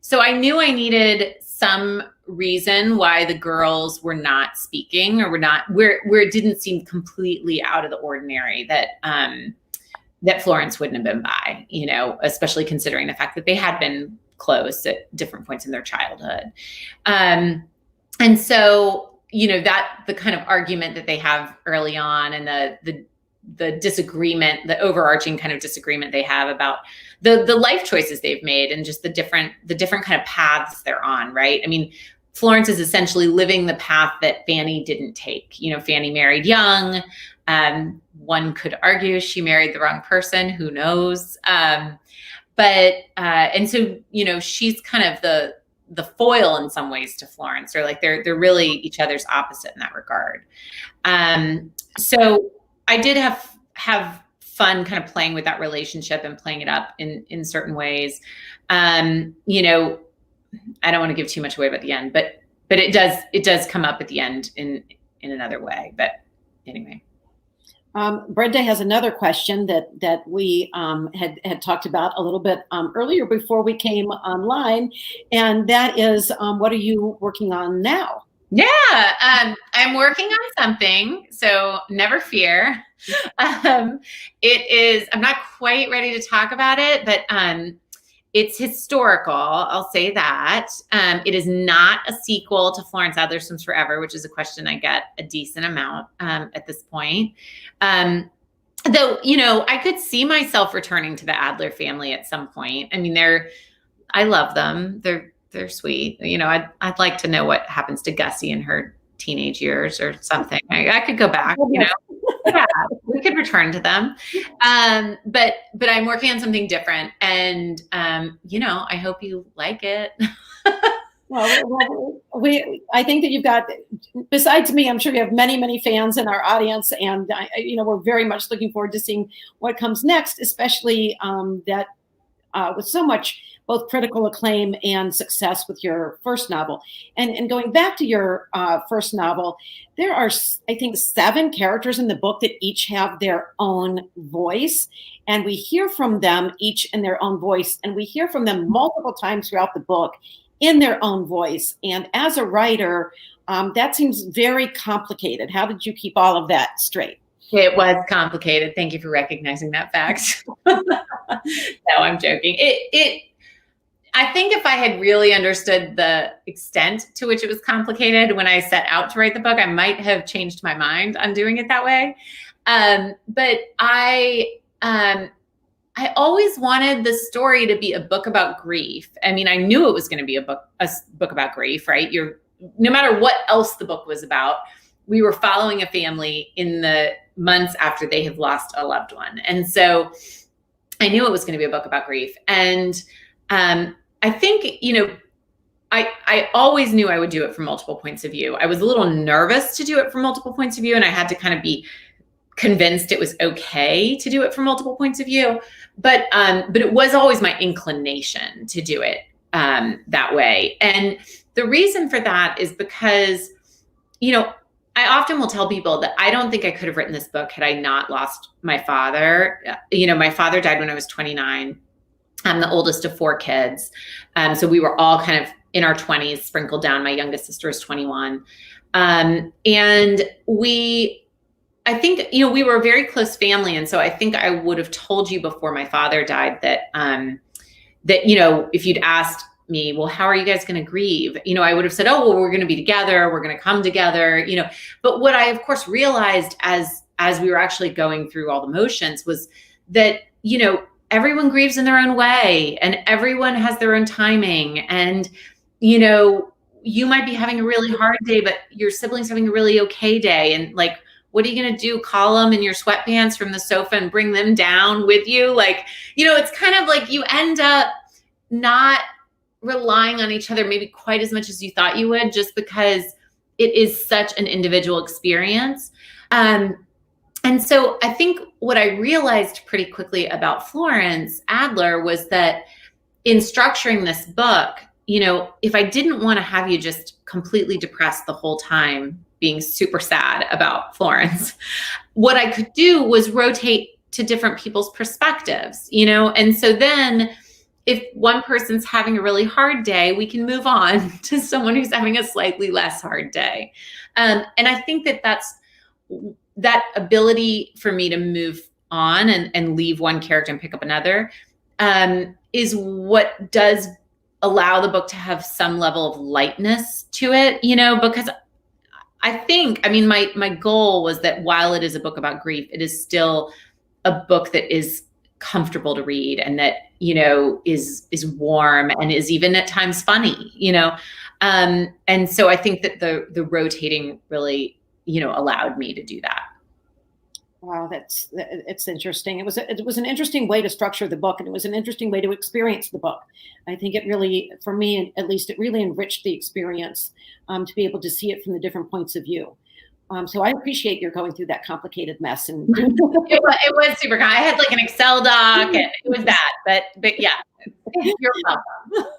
Speaker 2: So I knew I needed some reason why the girls were not speaking or where it didn't seem completely out of the ordinary that Florence wouldn't have been by, especially considering the fact that they had been close at different points in their childhood. And so, that the kind of argument that they have early on, and the disagreement, the overarching kind of disagreement they have about the life choices they've made, and just the different kind of paths they're on, right? I mean, Florence is essentially living the path that Fanny didn't take. Fanny married young. One could argue she married the wrong person. Who knows? And so, she's kind of the foil in some ways to Florence, or like they're really each other's opposite in that regard. So I did have fun kind of playing with that relationship and playing it up in certain ways. I don't want to give too much away about the end, but it does come up at the end in another way. But anyway.
Speaker 3: Brenda has another question that we had talked about a little bit earlier before we came online, and that is, what are you working on now?
Speaker 2: Yeah, I'm working on something, so never fear. I'm not quite ready to talk about it, but it's historical, I'll say that. It is not a sequel to Florence Adler Swims Forever, which is a question I get a decent amount at this point. Though, I could see myself returning to the Adler family at some point. I mean, I love them. They're sweet. I'd like to know what happens to Gussie in her teenage years or something. I could go back, yeah, we could return to them. But I'm working on something different, and I hope you like it.
Speaker 3: Well, I think that you've got, besides me, I'm sure you have many, many fans in our audience, and we're very much looking forward to seeing what comes next, especially that with so much both critical acclaim and success with your first novel. And going back to your first novel, there are, I think, 7 characters in the book that each have their own voice. And we hear from them each in their own voice. And we hear from them multiple times throughout the book in their own voice. And as a writer, that seems very complicated. How did you keep all of that straight?
Speaker 2: It was complicated. Thank you for recognizing that fact. No, I'm joking. I think if I had really understood the extent to which it was complicated when I set out to write the book, I might have changed my mind on doing it that way. But I always wanted the story to be a book about grief. I mean, I knew it was going to be a book about grief, right? No matter what else the book was about, we were following a family in the months after they have lost a loved one. And so I knew it was going to be a book about grief. And I think, I always knew I would do it from multiple points of view. I was a little nervous to do it from multiple points of view, and I had to kind of be convinced it was okay to do it from multiple points of view. But it was always my inclination to do it that way. And the reason for that is because, I often will tell people that I don't think I could have written this book had I not lost my father. My father died when I was 29. I'm the oldest of 4 kids. So we were all kind of in our 20s, sprinkled down. My youngest sister is 21. And I think, we were a very close family. And so I think I would have told you before my father died that, if you'd asked me, well, how are you guys going to grieve? I would have said, oh, well, we're going to be together. We're going to come together, But what I, of course, realized as we were actually going through all the motions was that, everyone grieves in their own way, and everyone has their own timing. And, you might be having a really hard day, but your sibling's having a really okay day. And like, what are you going to do? Call them in your sweatpants from the sofa and bring them down with you? Like, it's kind of like you end up not relying on each other maybe quite as much as you thought you would, just because it is such an individual experience. And so I think what I realized pretty quickly about Florence Adler was that in structuring this book, if I didn't want to have you just completely depressed the whole time, being super sad about Florence, what I could do was rotate to different people's perspectives, And so then if one person's having a really hard day, we can move on to someone who's having a slightly less hard day. And I think that's that ability for me to move on and leave one character and pick up another is what does allow the book to have some level of lightness to it, you know, because I think, I mean, my goal was that while it is a book about grief, it is still a book that is comfortable to read and that, you know, is warm and is even at times funny, you know. And so I think that the rotating really, you know, allowed me to do that.
Speaker 3: Wow, it's interesting. It was an interesting way to structure the book, and it was an interesting way to experience the book. I think it really, for me at least, it really enriched the experience to be able to see it from the different points of view. So I appreciate your going through that complicated mess. And
Speaker 2: it was super. I had like an Excel doc, and it was that. But yeah, you're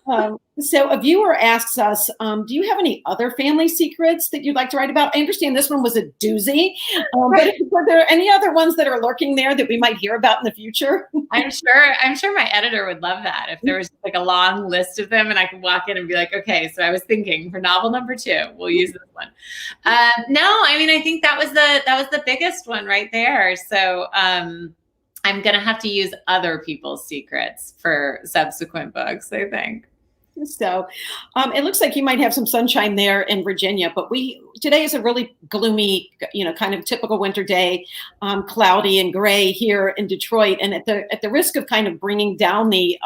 Speaker 2: welcome.
Speaker 3: So a viewer asks us, do you have any other family secrets that you'd like to write about? I understand this one was a doozy, but are there any other ones that are lurking there that we might hear about in the future?
Speaker 2: I'm sure my editor would love that if there was like a long list of them and I could walk in and be like, okay, so I was thinking for novel number 2, we'll use this one. No, I mean, I think that was the biggest one right there. So I'm going to have to use other people's secrets for subsequent books, I think.
Speaker 3: So it looks like you might have some sunshine there in Virginia, but today is a really gloomy, you know, kind of typical winter day, cloudy and gray here in Detroit. And at the risk of kind of bringing down the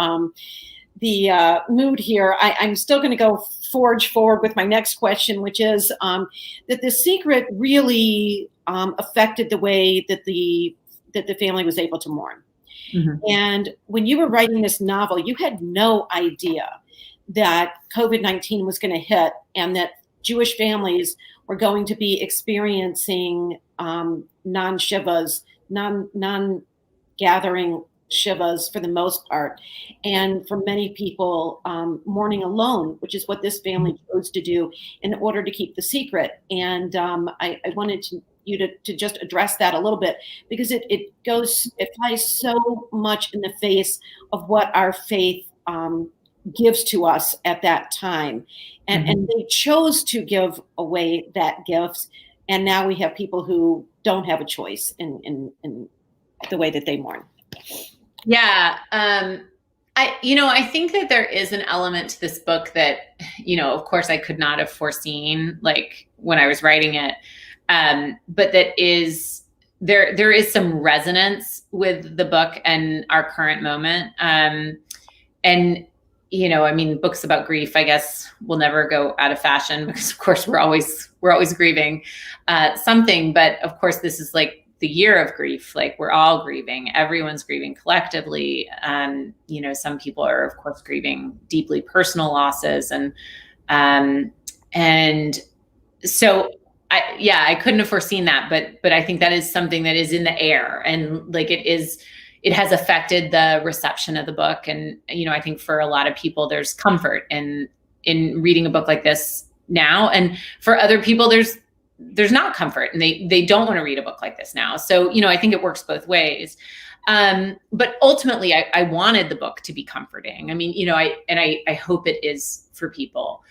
Speaker 3: mood here, I'm still going to forge forward with my next question, which is that the secret really affected the way that the family was able to mourn. Mm-hmm. And when you were writing this novel, you had no idea that COVID-19 was going to hit and that Jewish families were going to be experiencing non-shivas, non-gathering shivas for the most part. And for many people, mourning alone, which is what this family chose to do in order to keep the secret. And I wanted you to just address that a little bit, because it flies so much in the face of what our faith gives to us at that time. And, mm-hmm. and they chose to give away that gift. And now we have people who don't have a choice in the way that they mourn.
Speaker 2: Yeah. I think that there is an element to this book that, you know, of course I could not have foreseen, like when I was writing it. But that is, there is some resonance with the book and our current moment. And, you know, I mean, books about grief, I guess, will never go out of fashion because, of course, we're always grieving something. But of course, this is like the year of grief. Like we're all grieving. Everyone's grieving collectively. You know, some people are, of course, grieving deeply personal losses, and so I couldn't have foreseen that. But I think that is something that is in the air, and like it has affected the reception of the book. And, you know, I think for a lot of people, there's comfort in reading a book like this now. And for other people, there's not comfort, and they don't want to read a book like this now. So, you know, I think it works both ways. But ultimately I wanted the book to be comforting. I mean, you know, I hope it is for people.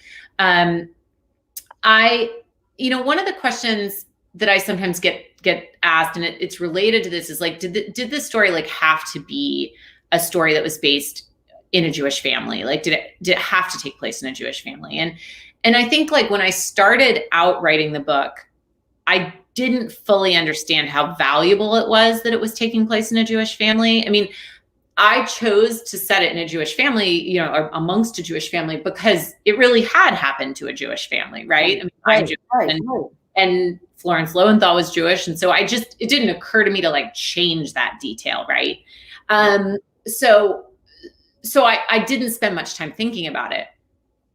Speaker 2: You know, one of the questions that I sometimes get asked, and it's related to this, is like, did this story like have to be a story that was based in a Jewish family? Like, did it have to take place in a Jewish family? And I think like when I started out writing the book, I didn't fully understand how valuable it was that it was taking place in a Jewish family. I mean, I chose to set it in a Jewish family, you know, or amongst a Jewish family, because it really had happened to a Jewish family, right? I mean, I'm Jewish, and Florence Lowenthal was Jewish. And so it didn't occur to me to like change that detail, right? So I didn't spend much time thinking about it.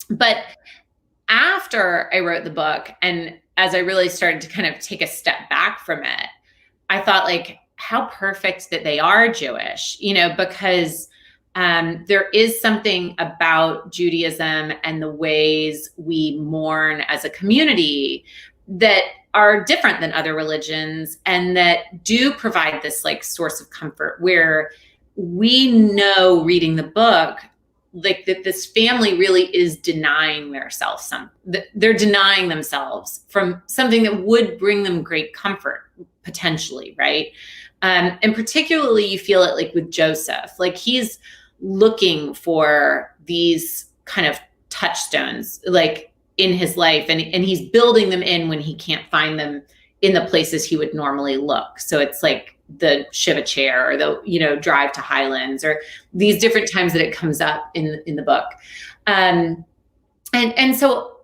Speaker 2: But after I wrote the book, and as I really started to kind of take a step back from it, I thought like, how perfect that they are Jewish, you know, because there is something about Judaism and the ways we mourn as a community that are different than other religions, and that do provide this like source of comfort, where we know reading the book, like that this family really is denying themselves they're denying themselves from something that would bring them great comfort potentially, right? And particularly you feel it like with Joseph, like he's looking for these kind of touchstones like in his life, and he's building them in when he can't find them in the places he would normally look. So it's like the Shiva chair, or the, drive to Highlands, or these different times that it comes up in the book. And so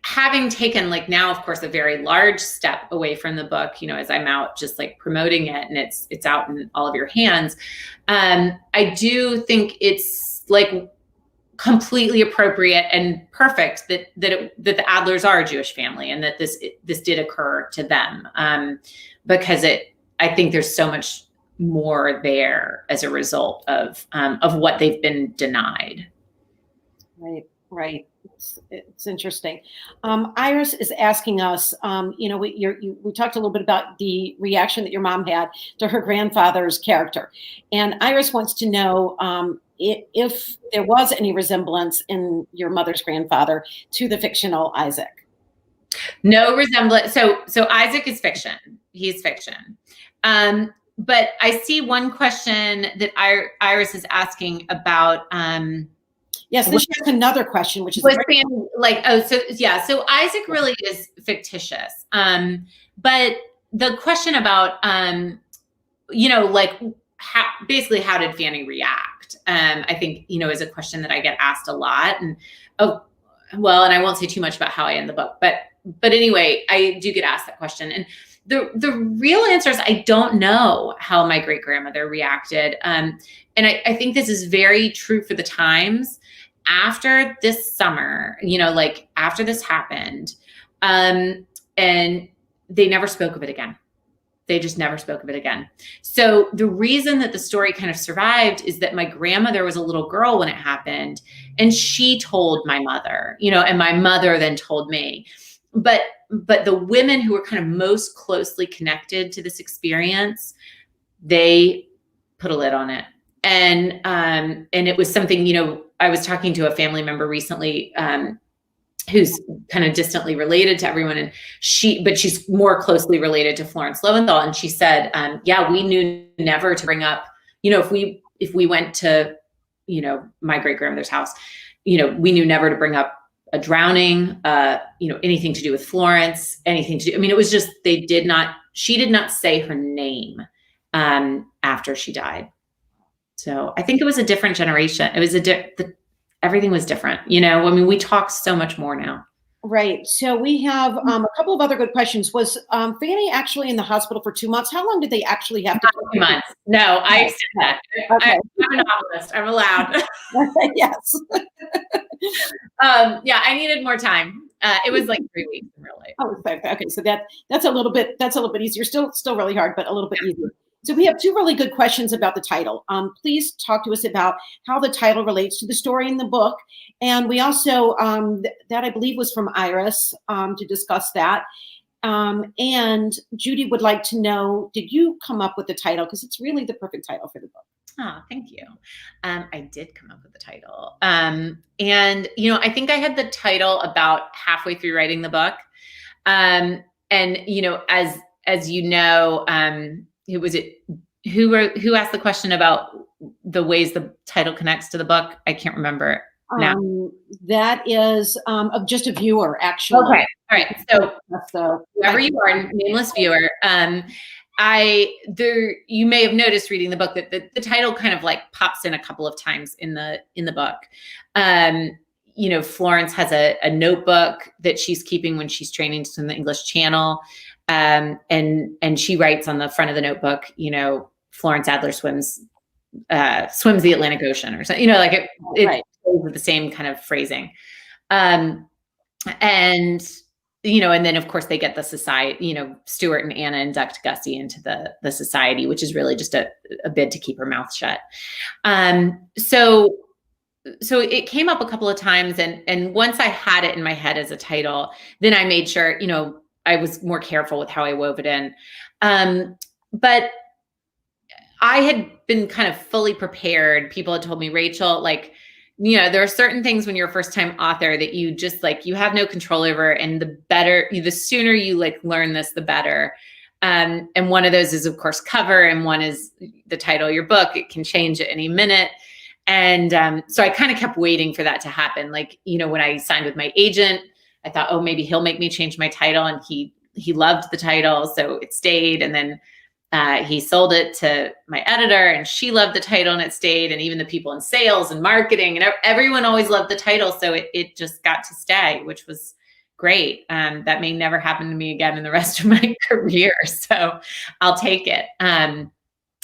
Speaker 2: having taken like now, of course, a very large step away from the book, as I'm out just like promoting it and it's out in all of your hands. I do think it's like completely appropriate and perfect that the Adlers are a Jewish family, and that this did occur to them, because I think there's so much more there as a result of what they've been denied.
Speaker 3: Right. It's interesting. Iris is asking us, we talked a little bit about the reaction that your mom had to her grandfather's character. And Iris wants to know if there was any resemblance in your mother's grandfather to the fictional Isaac.
Speaker 2: No resemblance. So Isaac is fiction. He's fiction. But I see one question that Iris is asking about.
Speaker 3: Yes, this is another question, which is
Speaker 2: so Isaac really is fictitious. But the question about how did Fanny react? I think is a question that I get asked a lot. And and I won't say too much about how I end the book, but anyway, I do get asked that question. And the real answer is I don't know how my great grandmother reacted. And I think this is very true for the times. After this summer, after this happened, and they never spoke of it again. They just never spoke of it again. So the reason that the story kind of survived is that my grandmother was a little girl when it happened, and she told my mother, and my mother then told me. But the women who were kind of most closely connected to this experience, they put a lid on it. And it was something, I was talking to a family member recently, who's kind of distantly related to everyone. And she's more closely related to Florence Lowenthal. And she said, we knew never to bring up, if we went to, my great grandmother's house, we knew never to bring up a drowning, anything to do with Florence, anything to do. I mean, it was just, she did not say her name, after she died. So I think it was a different generation. It was everything was different. We talk so much more now.
Speaker 3: Right. So we have a couple of other good questions. Was Fanny actually in the hospital for 2 months? How long did they actually have to?
Speaker 2: 2 months. No, I said that. Okay. I'm a novelist. I'm allowed.
Speaker 3: Yes.
Speaker 2: I needed more time. It was like 3 weeks in real life.
Speaker 3: Oh, okay. So that's a little bit easier. Still really hard, but a little bit easier. So we have two really good questions about the title. Please talk to us about how the title relates to the story in the book. And we also, that I believe was from Iris, to discuss that. And Judy would like to know, did you come up with the title? Because it's really the perfect title for the book.
Speaker 2: Oh, thank you. I did come up with the title. And, I think I had the title about halfway through writing the book. And, as you know, who asked the question about the ways the title connects to the book? I can't remember now.
Speaker 3: That is just a viewer, actually.
Speaker 2: Okay. All right. So whoever you are, nameless viewer, you may have noticed reading the book that the title kind of like pops in a couple of times in the book. Florence has a notebook that she's keeping when she's training to swim the English Channel. And she writes on the front of the notebook, Florence Adler swims the Atlantic Ocean, or something, it
Speaker 3: right.
Speaker 2: With the same kind of phrasing. And then of course they get the society, Stuart and Anna induct Gussie into the society, which is really just a bid to keep her mouth shut. So it came up a couple of times, and once I had it in my head as a title, then I made sure, I was more careful with how I wove it in. But I had been kind of fully prepared. People had told me, Rachel, there are certain things when you're a first time author that you just you have no control over. And the sooner you learn this, the better. And one of those is of course cover. And one is the title of your book. It can change at any minute. And so I kind of kept waiting for that to happen. Like, when I signed with my agent, I thought, oh, maybe he'll make me change my title. And he loved the title, so it stayed. And then he sold it to my editor, and she loved the title, and it stayed. And even the people in sales and marketing and everyone always loved the title. So it just got to stay, which was great. That may never happen to me again in the rest of my career. So I'll take it.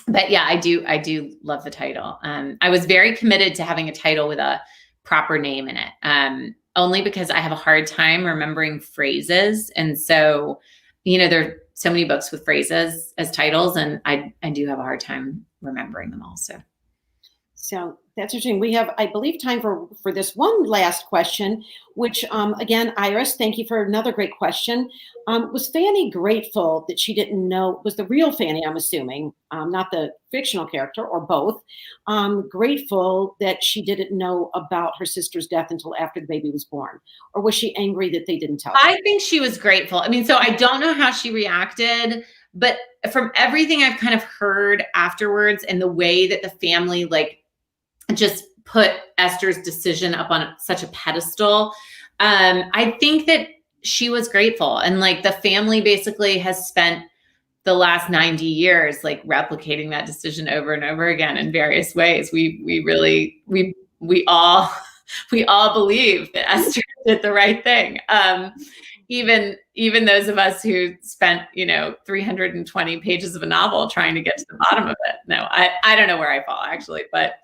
Speaker 2: But yeah, I do love the title. I was very committed to having a title with a proper name in it, only because I have a hard time remembering phrases. And so, there are so many books with phrases as titles, and I do have a hard time remembering them also.
Speaker 3: So that's interesting. We have, I believe, time for this one last question, which, again, Iris, thank you for another great question. Was Fanny grateful that she didn't know, was the real Fanny, I'm assuming, not the fictional character, or both, grateful that she didn't know about her sister's death until after the baby was born? Or was she angry that they didn't tell her?
Speaker 2: I think she was grateful. So I don't know how she reacted, but from everything I've kind of heard afterwards and the way that the family, just put Esther's decision up on such a pedestal, I think that she was grateful. And the family basically has spent the last 90 years replicating that decision over and over again in various ways. We all believe that Esther did the right thing. Even those of us who spent 320 pages of a novel trying to get to the bottom of it. No, I don't know where I fall, actually, but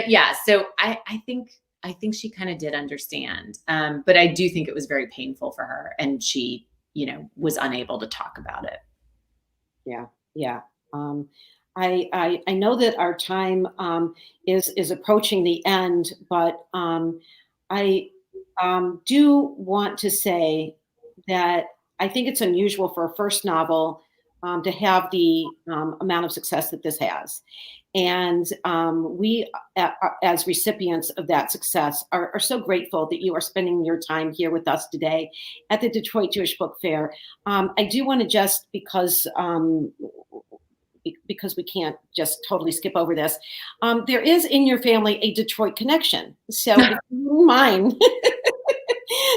Speaker 2: yeah, so I think she kind of did understand, but I do think it was very painful for her, and she, was unable to talk about it.
Speaker 3: Yeah. I know that our time is approaching the end, but I do want to say that I think it's unusual for a first novel to have the amount of success that this has. And we, as recipients of that success, are so grateful that you are spending your time here with us today at the Detroit Jewish Book Fair. I do want to just, because we can't just totally skip over this, there is in your family a Detroit connection. So if you don't mind.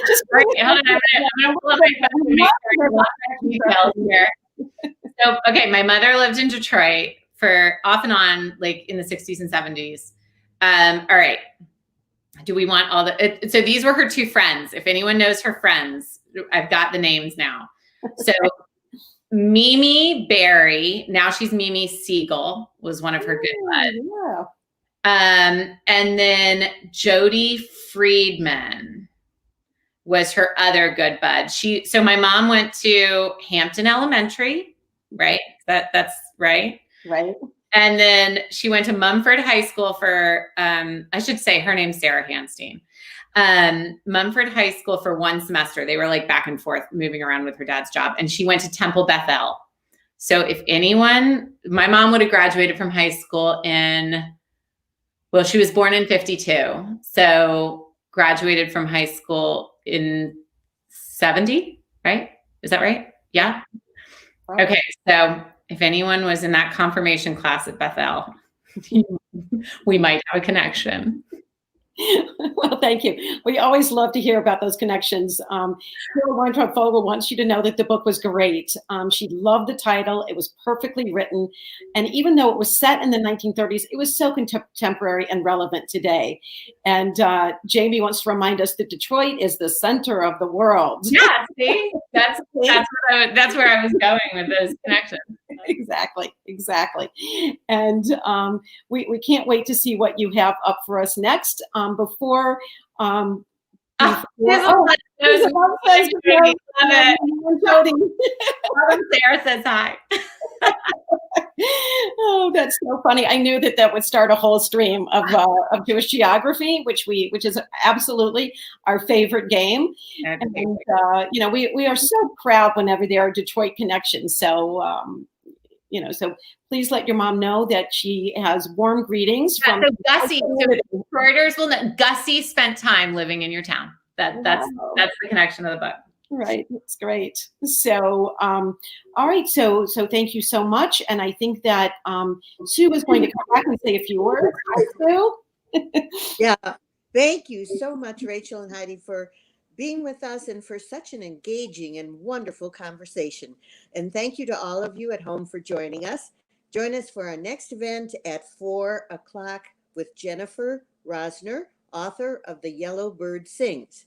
Speaker 2: Just hold on, I'm gonna pull up my phone to make sure I got my details here. So, okay, my mother lived in Detroit for off and on, in the 60s and 70s. All right. Do we want all the, so these were her two friends. If anyone knows her friends, I've got the names now. So Mimi Berry, now she's Mimi Siegel, was one of her good buds.
Speaker 3: Yeah.
Speaker 2: And then Jody Friedman was her other good bud. So my mom went to Hampton Elementary, right? That's right.
Speaker 3: Right.
Speaker 2: And then she went to Mumford High School for, I should say her name's Sarah Hanstein. Mumford High School for one semester. They were back and forth moving around with her dad's job. And she went to Temple Bethel. So if anyone, my mom would have graduated from high school she was born in 52. So graduated from high school in 70, right? Is that right? Yeah. Okay. So if anyone was in that confirmation class at Bethel, we might have a connection.
Speaker 3: Well, thank you. We always love to hear about those connections. Carol Weintraub-Vogel wants you to know that the book was great. She loved the title. It was perfectly written. And even though it was set in the 1930s, it was so contemporary and relevant today. And Jamie wants to remind us that Detroit is the center of the world.
Speaker 2: Yeah, see? That's where I was going with those connections.
Speaker 3: Exactly. And we can't wait to see what you have up for us next. Before Sarah
Speaker 2: says hi.
Speaker 3: Oh, that's so funny. I knew that would start a whole stream of Jewish geography, which is absolutely our favorite game. And we are so proud whenever there are Detroit connections. So so please let your mom know that she has warm greetings from
Speaker 2: Gussie. So Detroiters will know Gussie spent time living in your town. That's the connection of the book.
Speaker 3: Right, that's great. So, all right, so thank you so much, and I think that Sue is going to come back and say a few words. Hi, Sue.
Speaker 1: Yeah. Thank you so much, Rachel and Heidi, for being with us and for such an engaging and wonderful conversation. And thank you to all of you at home for joining us. Join us for our next event at 4 o'clock with Jennifer Rosner, author of The Yellow Bird Sings.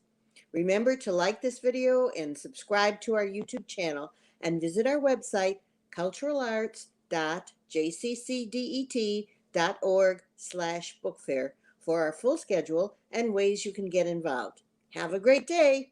Speaker 1: Remember to like this video and subscribe to our YouTube channel and visit our website, culturalarts.jccdet.org/bookfair for our full schedule and ways you can get involved. Have a great day.